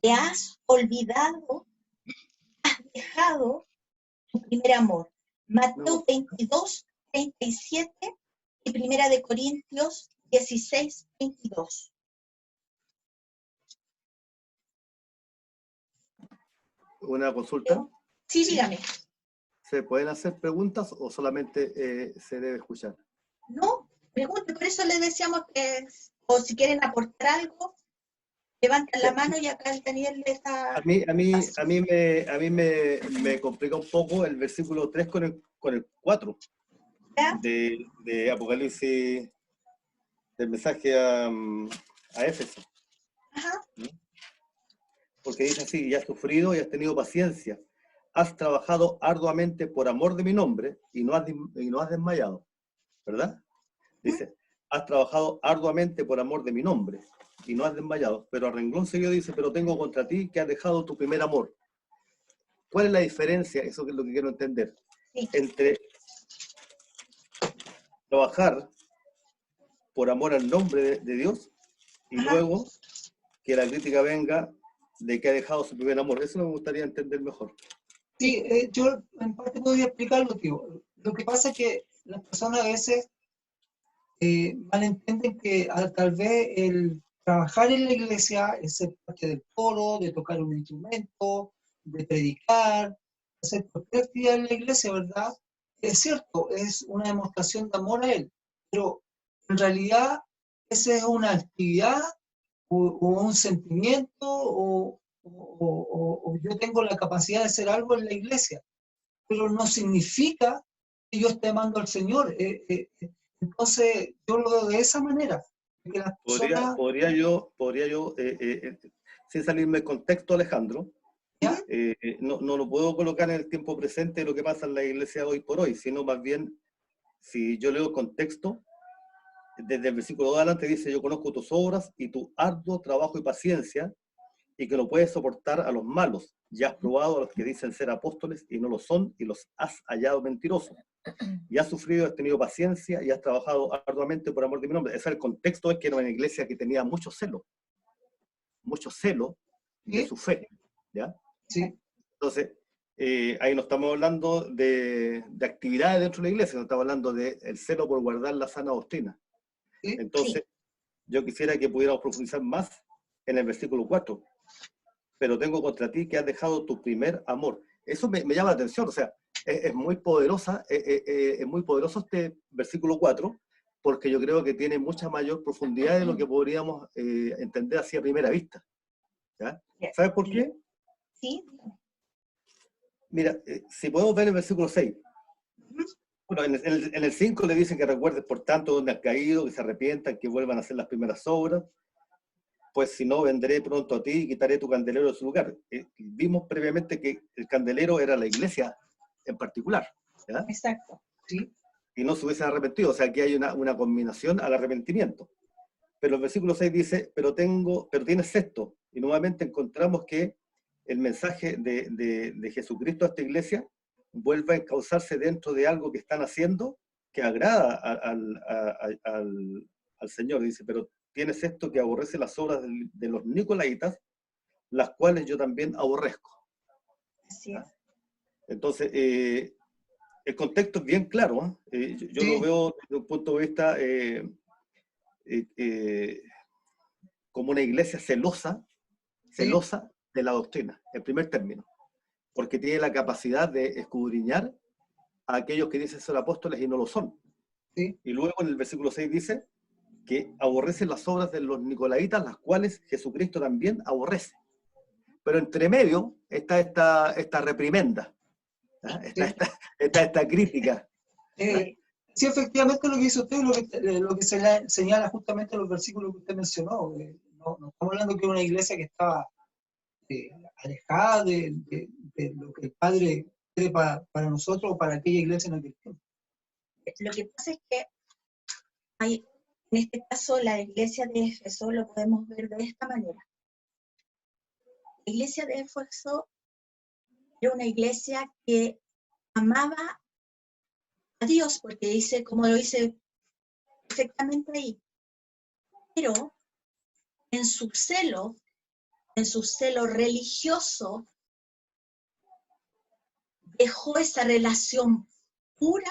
Te has olvidado, has dejado tu primer amor. Mateo 22, 37 y Primera de Corintios 16, 22. Una consulta. Sí, dígame. ¿Se pueden hacer preguntas o solamente se debe escuchar? No, pregunte, por eso les decíamos que, o si quieren aportar algo, levanten la mano y acá el Daniel les da... A mí me complica un poco el versículo 3 con el 4 de Apocalipsis, del mensaje a Éfeso. Ajá. Porque dice así, y has sufrido y has tenido paciencia, has trabajado arduamente por amor de mi nombre y no has desmayado, ¿verdad? Dice, has trabajado arduamente por amor de mi nombre y no has desmayado, pero a renglón seguido dice, pero tengo contra ti que has dejado tu primer amor. ¿Cuál es la diferencia? Eso es lo que quiero entender. Sí. Entre trabajar por amor al nombre de Dios y luego que la crítica venga de que ha dejado su primer amor. Eso me gustaría entender mejor. Sí, yo en parte podría explicarlo, tío. Lo que pasa es que las personas a veces malentienden que tal vez el trabajar en la iglesia es ser parte del coro, de tocar un instrumento, de predicar, hacer cualquier actividad en la iglesia, ¿verdad? Es cierto, es una demostración de amor a Él, pero en realidad esa es una actividad o un sentimiento o yo tengo la capacidad de hacer algo en la iglesia, pero no significa que yo esté amando al Señor. Entonces, yo lo veo de esa manera. Que las personas... ¿Podría yo sin salirme del contexto, Alejandro, no lo puedo colocar en el tiempo presente de lo que pasa en la iglesia hoy por hoy, sino más bien, si yo leo el contexto, desde el versículo 2 adelante dice, yo conozco tus obras y tu arduo trabajo y paciencia, y que no puedes soportar a los malos, ya has probado a los que dicen ser apóstoles y no lo son, y los has hallado mentirosos. Y has sufrido, has tenido paciencia y has trabajado arduamente por amor de mi nombre. Ese es el contexto, es que era una iglesia que tenía mucho celo de su fe, ¿ya? Sí. Entonces, ahí no estamos hablando de actividades dentro de la iglesia, no estamos hablando del celo por guardar la sana doctrina. Entonces, yo quisiera que pudiéramos profundizar más en el versículo 4. Pero tengo contra ti que has dejado tu primer amor. Eso me llama la atención, o sea, es muy poderoso este versículo 4, porque yo creo que tiene mucha mayor profundidad de lo que podríamos entender así a primera vista. ¿Ya? ¿Sabes por qué? Sí. Mira, si podemos ver el versículo 6. Bueno, en el 5 le dicen que recuerdes, por tanto, donde has caído, que se arrepientan, que vuelvan a hacer las primeras obras. Pues si no, vendré pronto a ti y quitaré tu candelero de su lugar. Vimos previamente que el candelero era la iglesia en particular, ¿ya? Exacto. Sí. Y no se hubiesen arrepentido, o sea, aquí hay una combinación al arrepentimiento. Pero el versículo 6 dice, pero tienes esto, y nuevamente encontramos que el mensaje de Jesucristo a esta iglesia vuelve a encauzarse dentro de algo que están haciendo que agrada al Señor. Dice, pero tienes esto que aborrece las obras de los nicolaitas, las cuales yo también aborrezco. Así es. Entonces, el contexto es bien claro. Yo lo veo desde un punto de vista como una iglesia celosa de la doctrina, en primer término, porque tiene la capacidad de escudriñar a aquellos que dicen ser apóstoles y no lo son. Sí. Y luego en el versículo 6 dice que aborrecen las obras de los nicolaitas, las cuales Jesucristo también aborrece. Pero entre medio está esta reprimenda, ¿ah? Esta crítica. Sí, efectivamente lo que dice usted, lo que se señala justamente en los versículos que usted mencionó. No estamos hablando que era una iglesia que estaba alejada de lo que el Padre quiere para nosotros o para aquella iglesia en aquel tiempo. Lo que pasa es que hay, en este caso, la iglesia de Éfeso lo podemos ver de esta manera. La iglesia de Éfeso era una iglesia que amaba a Dios, porque dice, como lo dice perfectamente ahí, pero en su celo religioso, dejó esa relación pura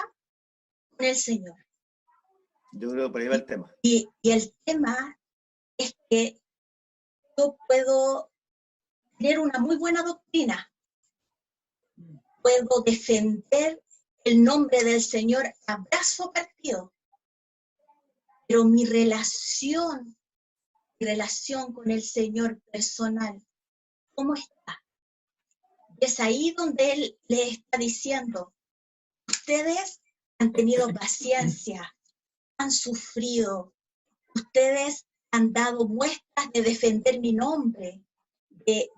con el Señor. Yo creo que por ahí va el tema. Y el tema es que yo puedo tener una muy buena doctrina, puedo defender el nombre del Señor a brazo partido, pero mi relación con el Señor personal, ¿cómo está? Es ahí donde Él le está diciendo, ustedes han tenido paciencia, han sufrido, ustedes han dado muestras de defender mi nombre, de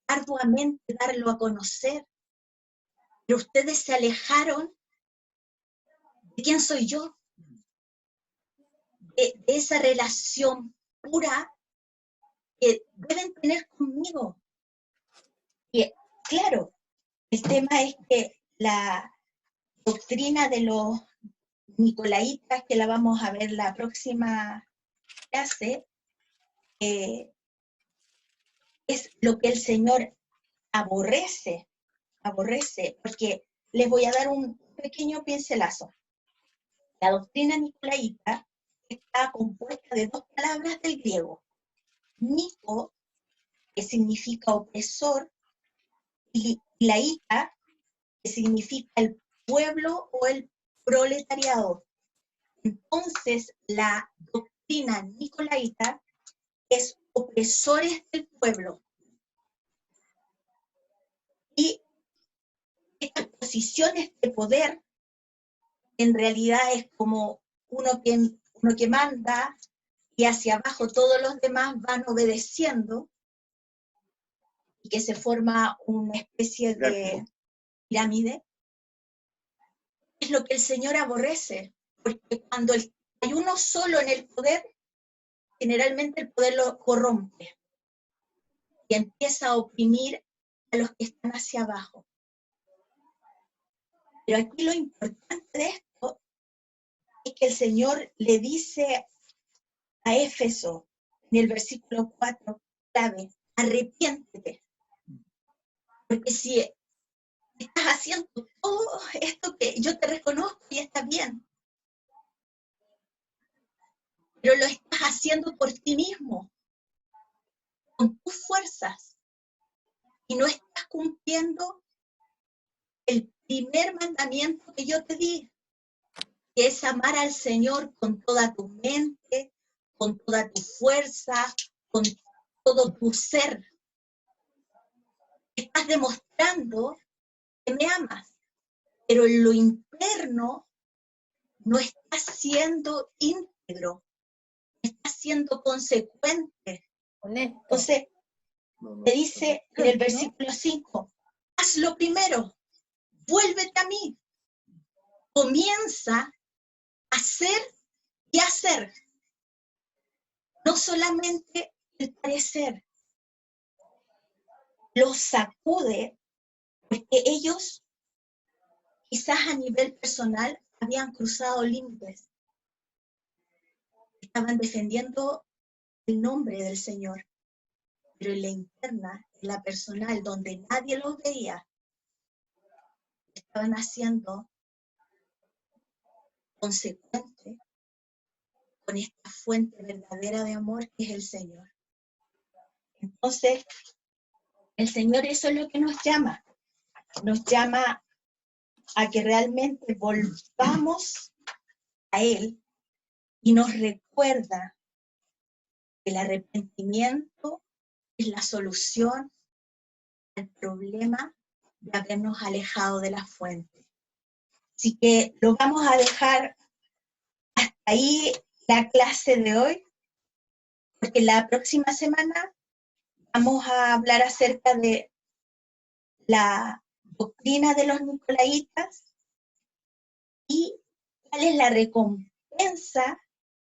arduamente darlo a conocer, pero ustedes se alejaron de quién soy yo, de esa relación pura que deben tener conmigo. Y claro, el tema es que la doctrina de los nicolaitas, que la vamos a ver la próxima clase, es lo que el Señor aborrece, porque les voy a dar un pequeño pincelazo. La doctrina nicolaita está compuesta de dos palabras del griego, Nico, que significa opresor, y laíta, que significa el pueblo o el proletariado. Entonces, la doctrina nicolaita es opresores del pueblo. Y estas posiciones de poder, en realidad es como uno que manda, y hacia abajo todos los demás van obedeciendo, y que se forma una especie de pirámide. Es lo que el Señor aborrece, porque cuando hay uno solo en el poder, generalmente el poder lo corrompe y empieza a oprimir a los que están hacia abajo. Pero aquí lo importante de esto es que el Señor le dice a Éfeso, en el versículo 4, clave, arrepiéntete. Porque si estás haciendo todo esto que yo te reconozco y está bien, pero lo estás haciendo por ti mismo, con tus fuerzas, y no estás cumpliendo el primer mandamiento que yo te di, que es amar al Señor con toda tu mente, con toda tu fuerza, con todo tu ser. Estás demostrando que me amas, pero en lo interno no estás siendo íntegro, estás siendo consecuente. Entonces, te dice en el versículo 5, haz lo primero, vuélvete a mí, comienza a hacer y hacer, no solamente el parecer. Los sacude, porque ellos quizás a nivel personal habían cruzado límites, estaban defendiendo el nombre del Señor, pero en la interna, en la personal, donde nadie los veía, estaban haciendo consecuente con esta fuente verdadera de amor que es el Señor. Entonces, el Señor eso es lo que nos llama a que realmente volvamos a Él y nos recuerda que el arrepentimiento es la solución al problema de habernos alejado de la fuente. Así que lo vamos a dejar hasta ahí la clase de hoy, porque la próxima semana vamos a hablar acerca de la doctrina de los nicolaitas y cuál es la recompensa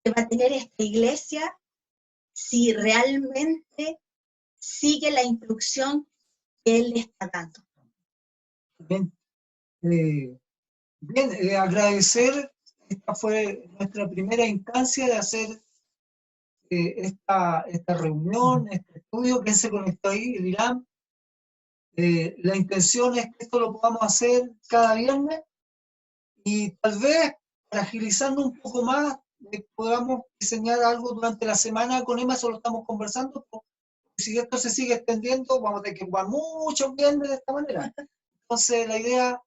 que va a tener esta iglesia si realmente sigue la instrucción que él le está dando. Bien, agradecer, esta fue nuestra primera instancia de hacer esta reunión, este estudio. ¿Quién se conectó ahí? Dirán. La intención es que esto lo podamos hacer cada viernes y tal vez, para agilizarlo un poco más, podamos diseñar algo durante la semana. Con Emma eso lo estamos conversando, porque si esto se sigue extendiendo, vamos a tener que jugar muchos viernes de esta manera. Entonces la idea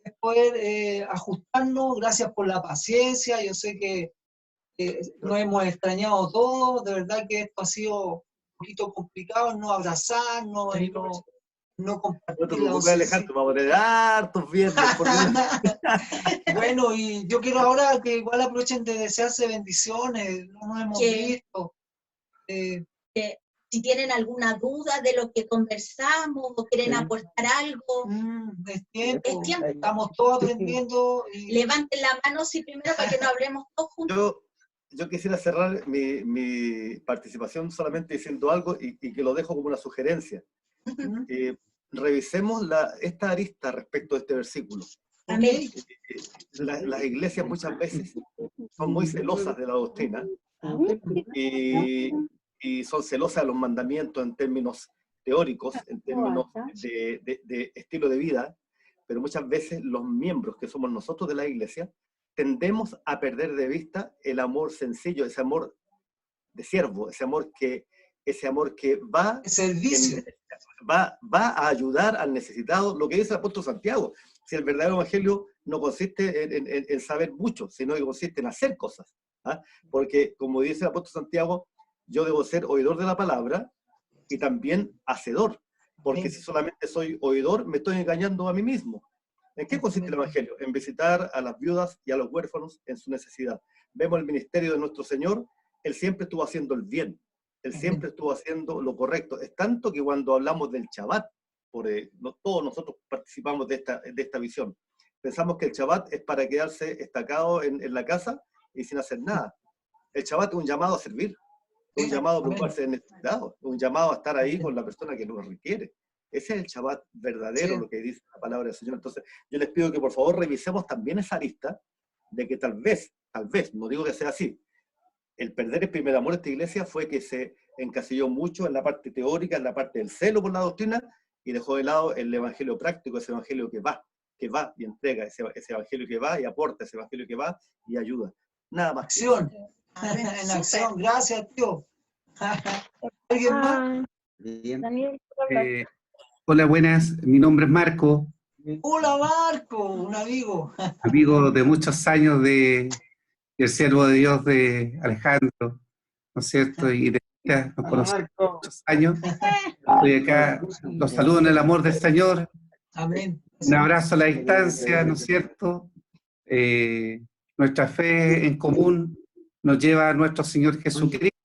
es poder ajustarnos. Gracias por la paciencia. Yo sé que nos hemos extrañado todos. De verdad que esto ha sido un poquito complicado, no abrazarnos, no compartir. No te preocupes, Alejandro, vamos a tener hartos viernes. Bueno, y yo quiero ahora que igual aprovechen de desearse bendiciones. No nos hemos visto. Si tienen alguna duda de lo que conversamos o quieren aportar algo, es tiempo. Estamos todos aprendiendo. Y... levanten la mano, sí, primero, para que no hablemos todos juntos. Yo quisiera cerrar mi participación solamente diciendo algo y que lo dejo como una sugerencia. Revisemos esta arista respecto a este versículo. Amén. Las iglesias muchas veces son muy celosas de la doctrina y son celosas de los mandamientos en términos teóricos, en términos de estilo de vida, pero muchas veces los miembros que somos nosotros de la iglesia tendemos a perder de vista el amor sencillo, ese amor de siervo, ese amor que va, va a ayudar al necesitado, lo que dice el apóstol Santiago. Si el verdadero evangelio no consiste en saber mucho, sino que consiste en hacer cosas. ¿Ah? Porque, como dice el apóstol Santiago, yo debo ser oidor de la palabra y también hacedor. Porque si solamente soy oidor, me estoy engañando a mí mismo. ¿En qué consiste el evangelio? En visitar a las viudas y a los huérfanos en su necesidad. Vemos el ministerio de nuestro Señor, Él siempre estuvo haciendo el bien. Él siempre estuvo haciendo lo correcto. Es tanto que cuando hablamos del Shabbat, todos nosotros participamos de esta visión. Pensamos que el Shabbat es para quedarse estancado en la casa y sin hacer nada. El Shabbat es un llamado a servir, es un llamado a preocuparse de necesitados, un llamado a estar ahí con la persona que lo requiere. Ese es el Shabbat verdadero, lo que dice la palabra del Señor. Entonces, yo les pido que por favor revisemos también esa lista de que tal vez, no digo que sea así, el perder el primer amor de esta iglesia fue que se encasilló mucho en la parte teórica, en la parte del celo por la doctrina, y dejó de lado el evangelio práctico, ese evangelio que va y entrega, ese evangelio que va y aporta, ese evangelio que va y ayuda. Nada más. Acción. En acción. Gracias, tío. ¿Alguien más? Bien. Hola, buenas. Mi nombre es Marco. Hola, Marco, un amigo. Amigo de muchos años del siervo de Dios de Alejandro, ¿no es cierto? Y de nos conocemos muchos años. Estoy acá, los saludo en el amor del Señor. Amén. Un abrazo a la distancia, ¿no es cierto? Nuestra fe en común nos lleva a nuestro Señor Jesucristo.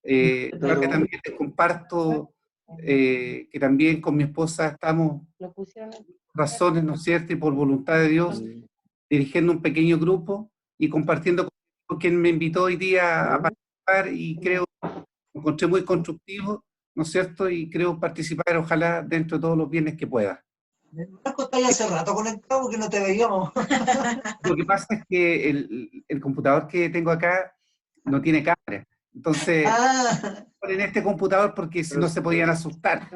Creo que también les comparto que también con mi esposa estamos razones, ¿no es cierto? Y por voluntad de Dios, dirigiendo un pequeño grupo y compartiendo con quien me invitó hoy día a participar, y creo que lo encontré muy constructivo, ¿no es cierto? Y creo participar, ojalá, dentro de todos los bienes que pueda. Marco está ya hace rato conectado porque no te veíamos. Lo que pasa es que el computador que tengo acá no tiene cámara. Entonces, en este computador porque si no se podían asustar.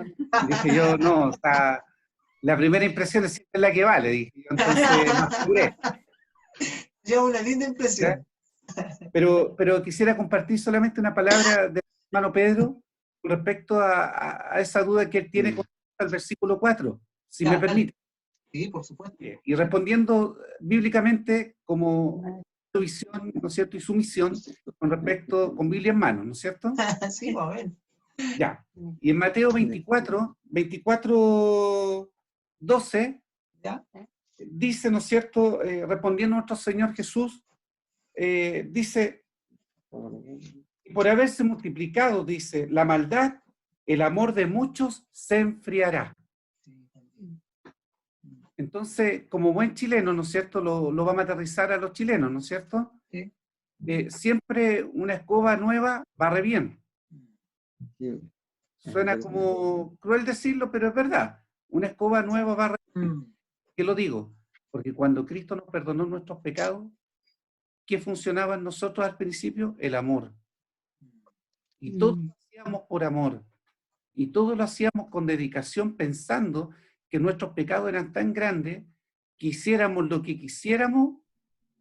Dije yo, no, o sea, la primera impresión es siempre la que vale, dije yo, entonces me aseguré. Ya una linda impresión. Pero quisiera compartir solamente una palabra del hermano Pedro con respecto a esa duda que él tiene con el versículo 4, si me permite. Sí, por supuesto. Y respondiendo bíblicamente, como visión, ¿no es cierto?, y su misión con respecto, con Biblia en mano, ¿no es cierto? Sí, a ver. Ya. Y en Mateo 24, 12, ¿Ya? dice, ¿no es cierto?, respondiendo a nuestro Señor Jesús, dice, por haberse multiplicado, dice, la maldad, el amor de muchos se enfriará. Entonces, como buen chileno, ¿no es cierto?, lo vamos a aterrizar a los chilenos, ¿no es cierto? Sí. Siempre una escoba nueva barre bien. Suena como cruel decirlo, pero es verdad. Una escoba nueva barre bien. ¿Qué lo digo? Porque cuando Cristo nos perdonó nuestros pecados, ¿qué funcionaba en nosotros al principio? El amor. Y todo lo hacíamos por amor. Y todo lo hacíamos con dedicación, pensando que nuestros pecados eran tan grandes que hiciéramos lo que quisiéramos,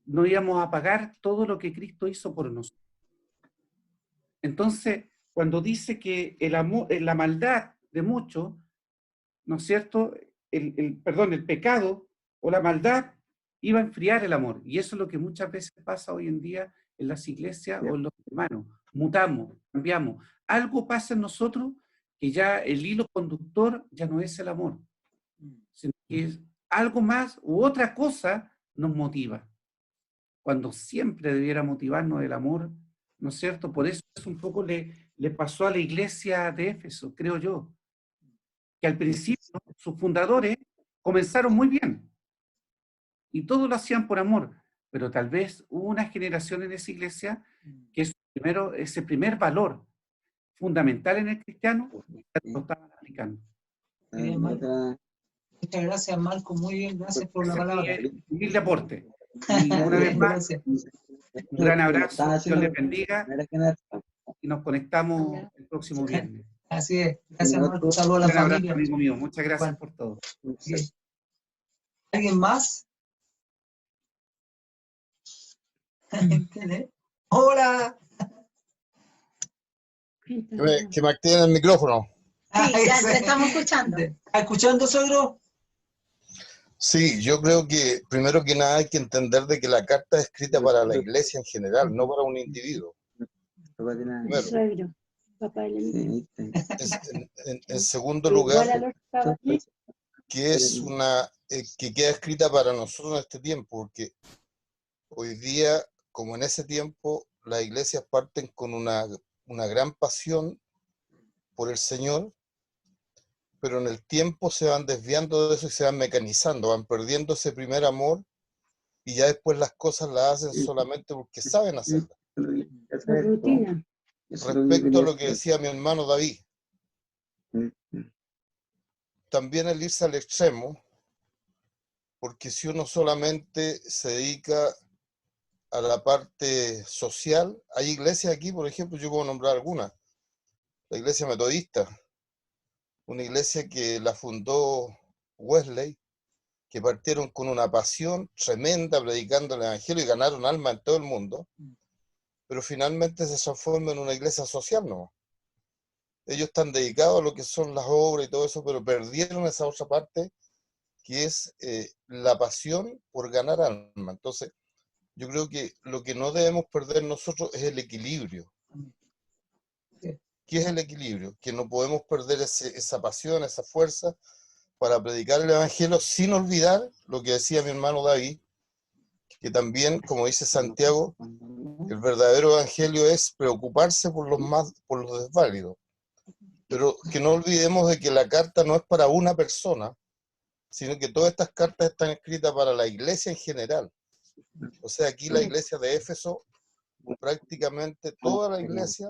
no íbamos a pagar todo lo que Cristo hizo por nosotros. Entonces, cuando dice que el amor, la maldad de muchos, ¿no es cierto?, el pecado o la maldad iba a enfriar el amor. Y eso es lo que muchas veces pasa hoy en día en las iglesias o en los hermanos. Mutamos, cambiamos. Algo pasa en nosotros que ya el hilo conductor ya no es el amor, sino que es algo más u otra cosa nos motiva, cuando siempre debiera motivarnos el amor, ¿no es cierto? Por eso es un poco le pasó a la iglesia de Éfeso, creo yo, que al principio sus fundadores comenzaron muy bien, y todos lo hacían por amor, pero tal vez hubo una generación en esa iglesia que ese primer valor fundamental en el cristiano lo estaban aplicando. Muchas gracias, Marco, muy bien, gracias por la palabra. Humilde aporte. Y una vez más, un gran abrazo, Dios les bendiga, y nos conectamos el próximo viernes. Así es, gracias, Marco, saludos a la un abrazo, familia. amigo mío, muchas gracias por todo. Bien. ¿Alguien más? Hola. Que me activen el micrófono. Sí, ya te estamos escuchando. ¿Está escuchando, suegro? Sí, yo creo que primero que nada hay que entender de que la carta es escrita para la iglesia en general, no para un individuo. Suegro, papá de Emilio. En segundo lugar, que es que queda escrita para nosotros en este tiempo, porque hoy día, como en ese tiempo, las iglesias parten con una gran pasión por el Señor, pero en el tiempo se van desviando de eso y se van mecanizando, van perdiendo ese primer amor y ya después las cosas las hacen solamente porque saben hacerlas. Rutina. Respecto a lo que decía mi hermano David, también el irse al extremo, porque si uno solamente se dedica a la parte social, hay iglesias aquí, por ejemplo, yo puedo nombrar algunas, la iglesia metodista, una iglesia que la fundó Wesley, que partieron con una pasión tremenda predicando el evangelio y ganaron alma en todo el mundo, pero finalmente se transforma en una iglesia social, ¿no? Ellos están dedicados a lo que son las obras y todo eso, pero perdieron esa otra parte que es la pasión por ganar alma. Entonces, yo creo que lo que no debemos perder nosotros es el equilibrio. ¿Qué es el equilibrio? Que no podemos perder esa pasión, esa fuerza para predicar el evangelio sin olvidar lo que decía mi hermano David, que también, como dice Santiago, el verdadero evangelio es preocuparse por los desválidos. Pero que no olvidemos de que la carta no es para una persona, sino que todas estas cartas están escritas para la iglesia en general. O sea, aquí la iglesia de Éfeso, prácticamente toda la iglesia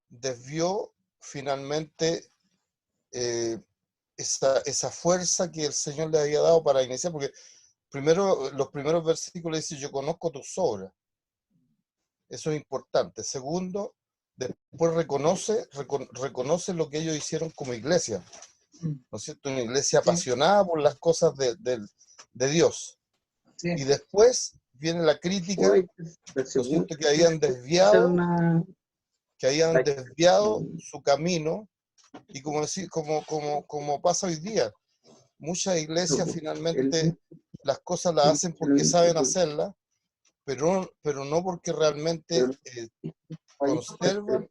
desvió finalmente esa fuerza que el Señor le había dado para iniciar, porque primero, los primeros versículos dicen, yo conozco tus obras. Eso es importante. Segundo, después reconoce lo que ellos hicieron como iglesia. ¿No es cierto? Una iglesia apasionada por las cosas de Dios. Sí. Y después viene la crítica, ¿no es cierto? Que habían desviado su camino, y como pasa hoy día, muchas iglesias finalmente las cosas las hacen porque saben hacerlas, pero no porque realmente conservan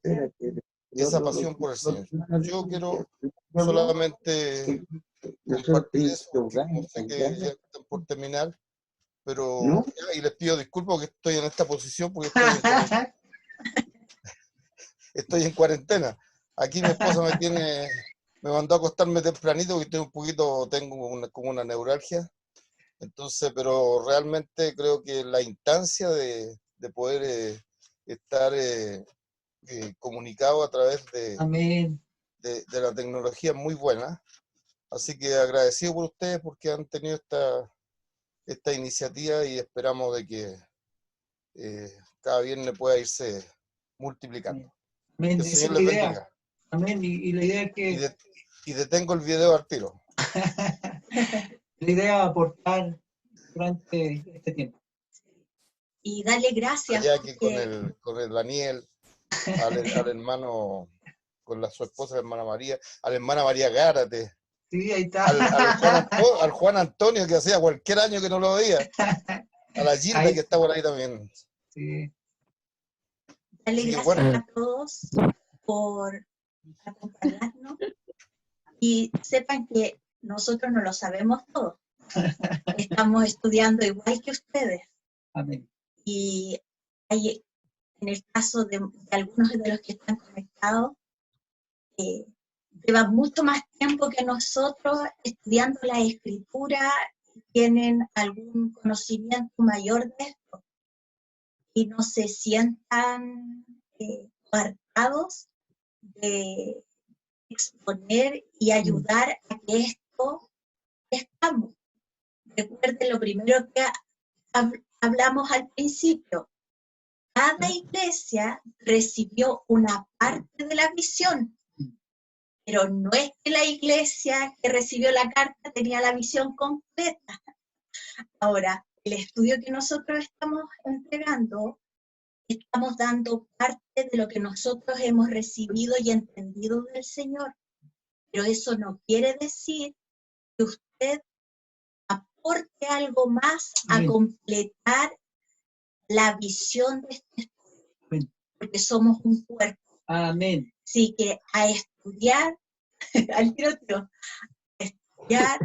esa pasión por el Señor. Yo quiero solamente compartir eso, porque como sé que ya están por terminar, pero y les pido disculpas porque estoy en esta posición, porque estoy en cuarentena. Aquí mi esposa me mandó a acostarme tempranito porque tengo como una neuralgia. Entonces, pero realmente creo que la instancia de poder estar comunicado a través de la tecnología es muy buena. Así que agradecido por ustedes porque han tenido esta iniciativa y esperamos de que cada viernes pueda irse multiplicando. Amén. Que el Señor les bendiga. Amén. Y la idea es que... Y detengo el video al tiro. La idea es aportar durante este tiempo. Y darle gracias. Ya que con el Daniel, al hermano, con su esposa, la hermana María, a la hermana María Gárate. Sí, ahí está. Al Juan Antonio, que hacía cualquier año que no lo veía. A la Gilda, que está por ahí también. Sí. Darle gracias a todos por acompañarnos. Y sepan que nosotros no lo sabemos todo. Estamos estudiando igual que ustedes. Amén. Y hay, en el caso de algunos de los que están conectados, llevan mucho más tiempo que nosotros estudiando la escritura, tienen algún conocimiento mayor de esto y no se sientan coartados de exponer y ayudar a que esto estamos. Recuerden lo primero que hablamos al principio. Cada iglesia recibió una parte de la visión, pero no es que la iglesia que recibió la carta tenía la visión completa. Ahora, el estudio que nosotros estamos entregando, estamos dando parte de lo que nosotros hemos recibido y entendido del Señor. Pero eso no quiere decir que usted aporte algo más a completar la visión de este estudio, porque somos un cuerpo. Amén. Así que a estudiar, al tiro, estudiar,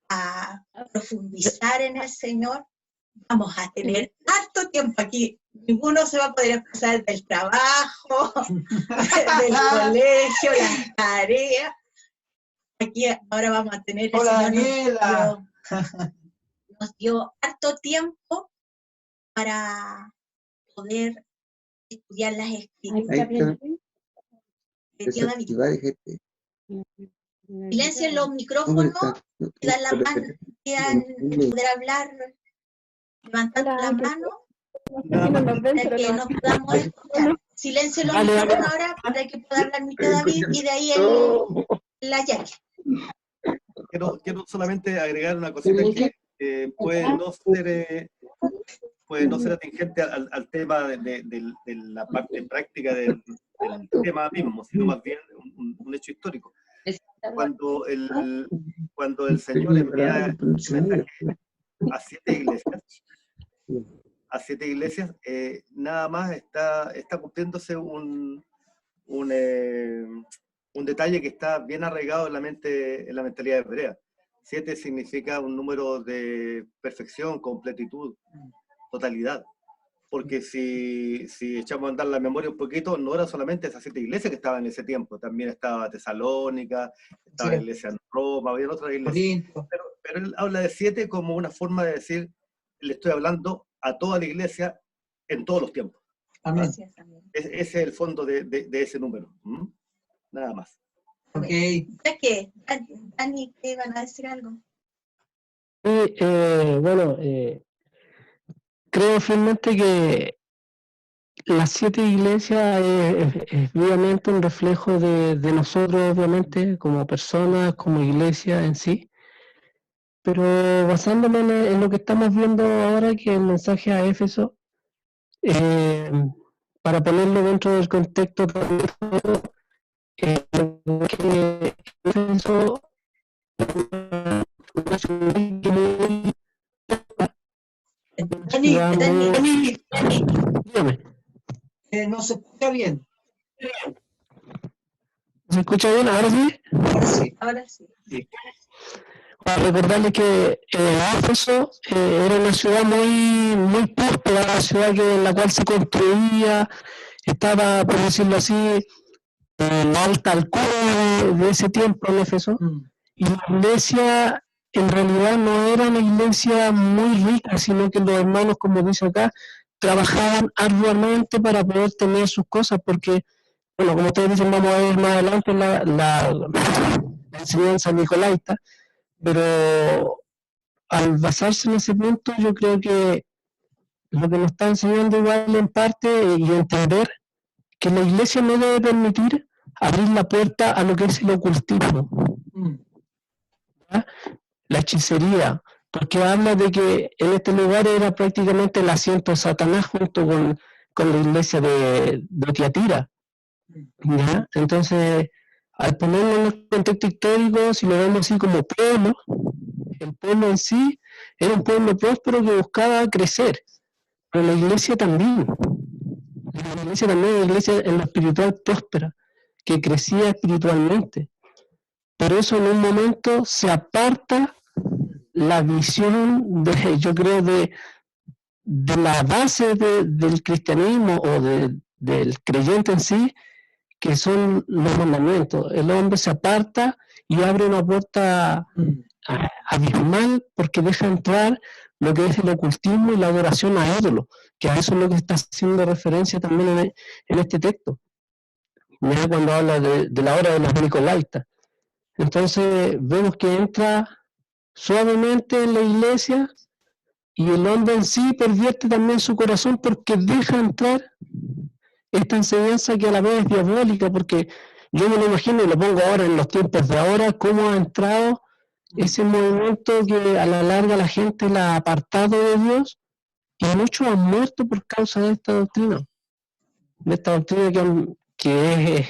a profundizar en el Señor, vamos a tener tanto tiempo aquí. Ninguno se va a poder expresar del trabajo, del colegio, las tareas. Aquí ahora vamos a tener el Hola, Señor Daniela. nos dio harto tiempo para poder estudiar las escrituras. Silencien los micrófonos, dan la mano, poder hablar levantando la mano para que nos podamos escuchar. Silencien los micrófonos ahora para que pueda hablar mi tío David y de ahí la Jackie. Quiero solamente agregar una cosita que puede no ser atingente al tema de la parte práctica del tema mismo, sino más bien un hecho histórico. Cuando el Señor envía a 7 iglesias, nada más está cumpliéndose un detalle que está bien arraigado en la mentalidad hebrea. 7 significa un número de perfección, completitud, totalidad. Porque si echamos a andar la memoria un poquito, no era solamente esas 7 iglesias que estaban en ese tiempo, también estaba Tesalónica, estaba la iglesia en Roma, había otras iglesias. Pero él habla de 7 como una forma de decir, le estoy hablando a toda la iglesia en todos los tiempos. Amén. Ese es el fondo de ese número. Nada más. Ok. ¿Qué? Dani, ¿te van a decir algo? Sí, bueno, creo firmemente que las 7 iglesias es vivamente un reflejo de nosotros, obviamente, como personas, como iglesia en sí. Pero basándome en lo que estamos viendo ahora, que el mensaje a Éfeso, para ponerlo dentro del contexto, que Éfeso Dani, Dani, Dígame. no se escucha bien. ¿Se escucha bien? ¿Ahora sí? Ahora sí. Sí. Para recordarle que Éfeso era una ciudad muy próspera, una ciudad en la cual se construía, estaba, por decirlo así, en la alta alcurnia de ese tiempo en Éfeso, y la iglesia en realidad no era una iglesia muy rica, sino que los hermanos, como dice acá, trabajaban arduamente para poder tener sus cosas, porque, bueno, como ustedes dicen, vamos a ver más adelante la enseñanza nicolaita, pero al basarse en ese punto, yo creo que lo que nos está enseñando igual en parte y entender que la iglesia no debe permitir abrir la puerta a lo que es el ocultismo, ¿ya? La hechicería, porque habla de que en este lugar era prácticamente el asiento de Satanás junto con la iglesia de Tiatira, ¿ya? Entonces, al ponerlo en el contexto histórico, si lo vemos así como pueblo, el pueblo en sí era un pueblo próspero que buscaba crecer, pero la iglesia también. La iglesia también es una iglesia en lo espiritual próspera, que crecía espiritualmente. Por eso en un momento se aparta la visión, yo creo, de la base del cristianismo o del creyente en sí, que son los mandamientos. El hombre se aparta y abre una puerta abismal porque deja entrar lo que es el ocultismo y la adoración a ídolos, que a eso es lo que está haciendo referencia también en este texto, ya cuando habla de la hora de las Nicolaitas. Entonces vemos que entra suavemente en la iglesia y el hombre en sí pervierte también su corazón porque deja entrar esta enseñanza que a la vez es diabólica, porque yo me lo imagino y lo pongo ahora en los tiempos de ahora, cómo ha entrado ese movimiento que a la larga la gente la ha apartado de Dios y muchos han muerto por causa de esta doctrina que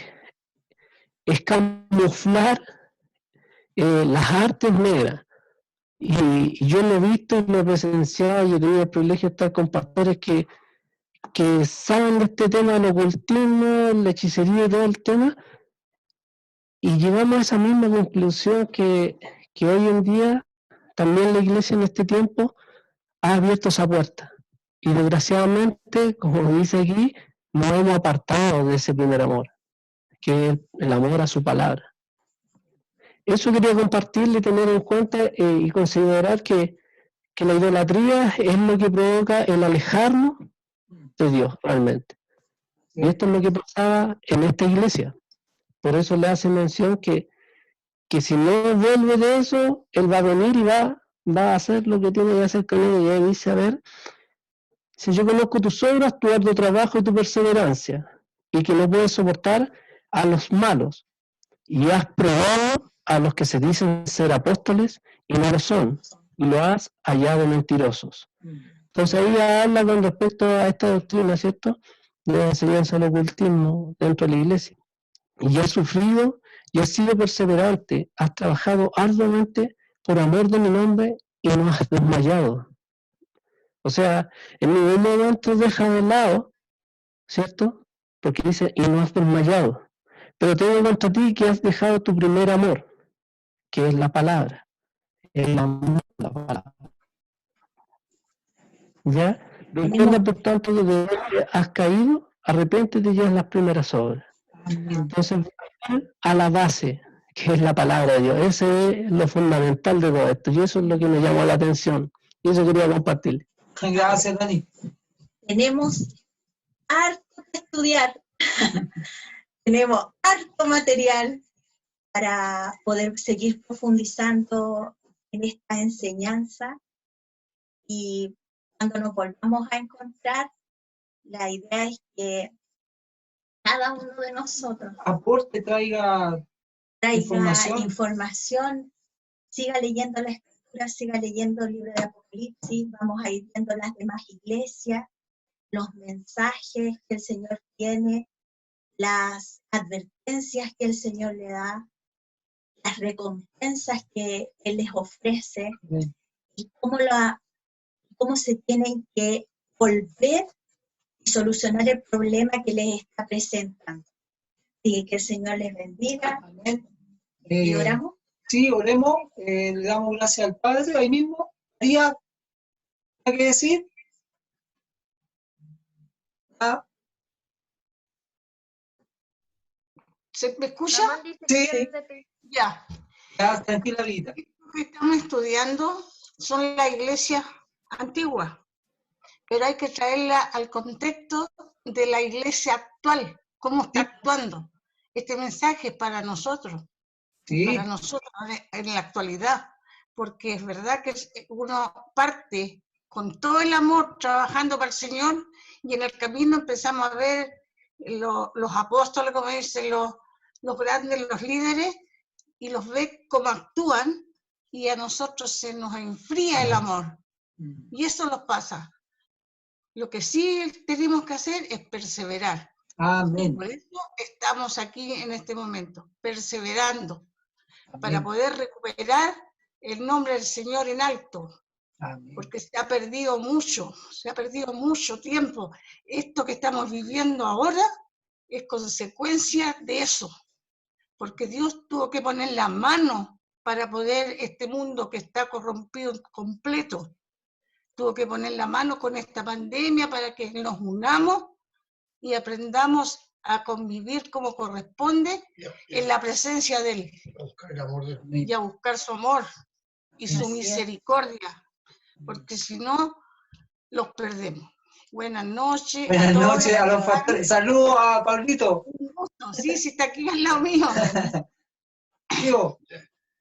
es camuflar las artes negras. Y yo lo he visto y lo he presenciado y he tenido el privilegio de estar con pastores que saben de este tema del ocultismo, la hechicería y todo el tema, y llegamos a esa misma conclusión que hoy en día también la iglesia en este tiempo ha abierto esa puerta. Y desgraciadamente, como dice aquí, nos hemos apartado de ese primer amor, que es el amor a su palabra. Eso quería compartirle, tener en cuenta y considerar que la idolatría es lo que provoca el alejarnos de Dios realmente. Y esto es lo que pasaba en esta iglesia. Por eso le hace mención que si no vuelve de eso, él va a venir y va a hacer lo que tiene que hacer con él. Y él dice, a ver, si yo conozco tus obras, tu arduo trabajo y tu perseverancia, y que no puedes soportar a los malos, y has probado a los que se dicen ser apóstoles y no lo son, y lo has hallado mentirosos. Entonces ahí habla con respecto a esta doctrina, ¿cierto?, de la enseñanza del ocultismo dentro de la iglesia. Y has sufrido y has sido perseverante, has trabajado arduamente por amor de mi nombre y no has desmayado. O sea, en ningún momento deja de lado, ¿cierto? Porque dice, y no has desmayado. Pero tengo contra ti que has dejado tu primer amor, que es la palabra. El amor de la palabra. ¿Ya? Recuerda, por tanto, que de donde has caído, arrepiéntete ya en las primeras obras. Entonces, a la base, que es la palabra de Dios. Ese es lo fundamental de todo esto. Y eso es lo que me llamó la atención. Y eso quería compartir. Gracias, Dani. Tenemos harto que estudiar. Tenemos harto material para poder seguir profundizando en esta enseñanza. Y cuando nos volvamos a encontrar, la idea es que cada uno de nosotros aporte, traiga información, siga leyendo la Escritura, siga leyendo el libro de Apocalipsis, vamos a ir viendo las demás iglesias, los mensajes que el Señor tiene, las advertencias que el Señor le da, las recompensas que Él les ofrece, y cómo se tienen que volver y solucionar el problema que les está presentando. Así que el Señor les bendiga. ¿Y oramos? Sí, oremos, le damos gracias al Padre, ahí mismo. María, ¿hay que decir? Ah, ¿Me escucha? sí. Ya. Ya, tranquila, Rita. Lo que estamos estudiando son las iglesias antiguas, pero hay que traerla al contexto de la iglesia actual, cómo está actuando. Este mensaje es para nosotros, en la actualidad, porque es verdad que uno parte con todo el amor trabajando para el Señor y en el camino empezamos a ver los apóstoles, como dicen los grandes, los líderes, y los ve cómo actúan y a nosotros se nos enfría el amor. Y eso nos pasa. Lo que sí tenemos que hacer es perseverar. Amén. Por eso estamos aquí en este momento, perseverando, para poder recuperar el nombre del Señor en alto. Amén. Porque se ha perdido mucho tiempo. Esto que estamos viviendo ahora es consecuencia de eso. Porque Dios tuvo que poner la mano para poder este mundo que está corrompido completo. Tuvo que poner la mano con esta pandemia para que nos unamos y aprendamos a convivir como corresponde en la presencia de Él. Y a buscar su amor y su misericordia. Porque si no, los perdemos. Buenas noches. Buenas noches a los pastores. Saludos a Pablito. Un gusto. Sí, está aquí al lado mío. Digo,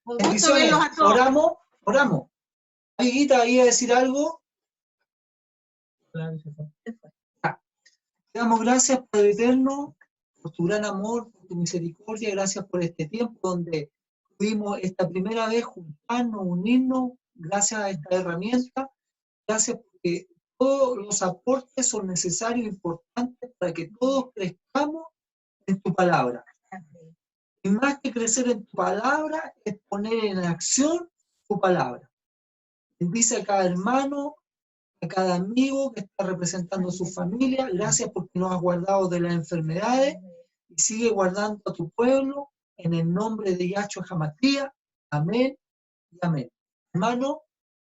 un gusto verlos a todos. Oramos. Amiguita, ¿iba a decir algo? Te damos gracias, Padre Eterno, por tu gran amor, por tu misericordia. Gracias por este tiempo donde pudimos esta primera vez juntarnos, unirnos, gracias a esta herramienta. Gracias porque todos los aportes son necesarios e importantes para que todos crezcamos en tu palabra. Y más que crecer en tu palabra, es poner en acción tu palabra. Bendice a cada hermano, a cada amigo que está representando a su familia. Gracias porque nos has guardado de las enfermedades y sigue guardando a tu pueblo en el nombre de Yahshua Hamashiach. Amén y amén. Hermano,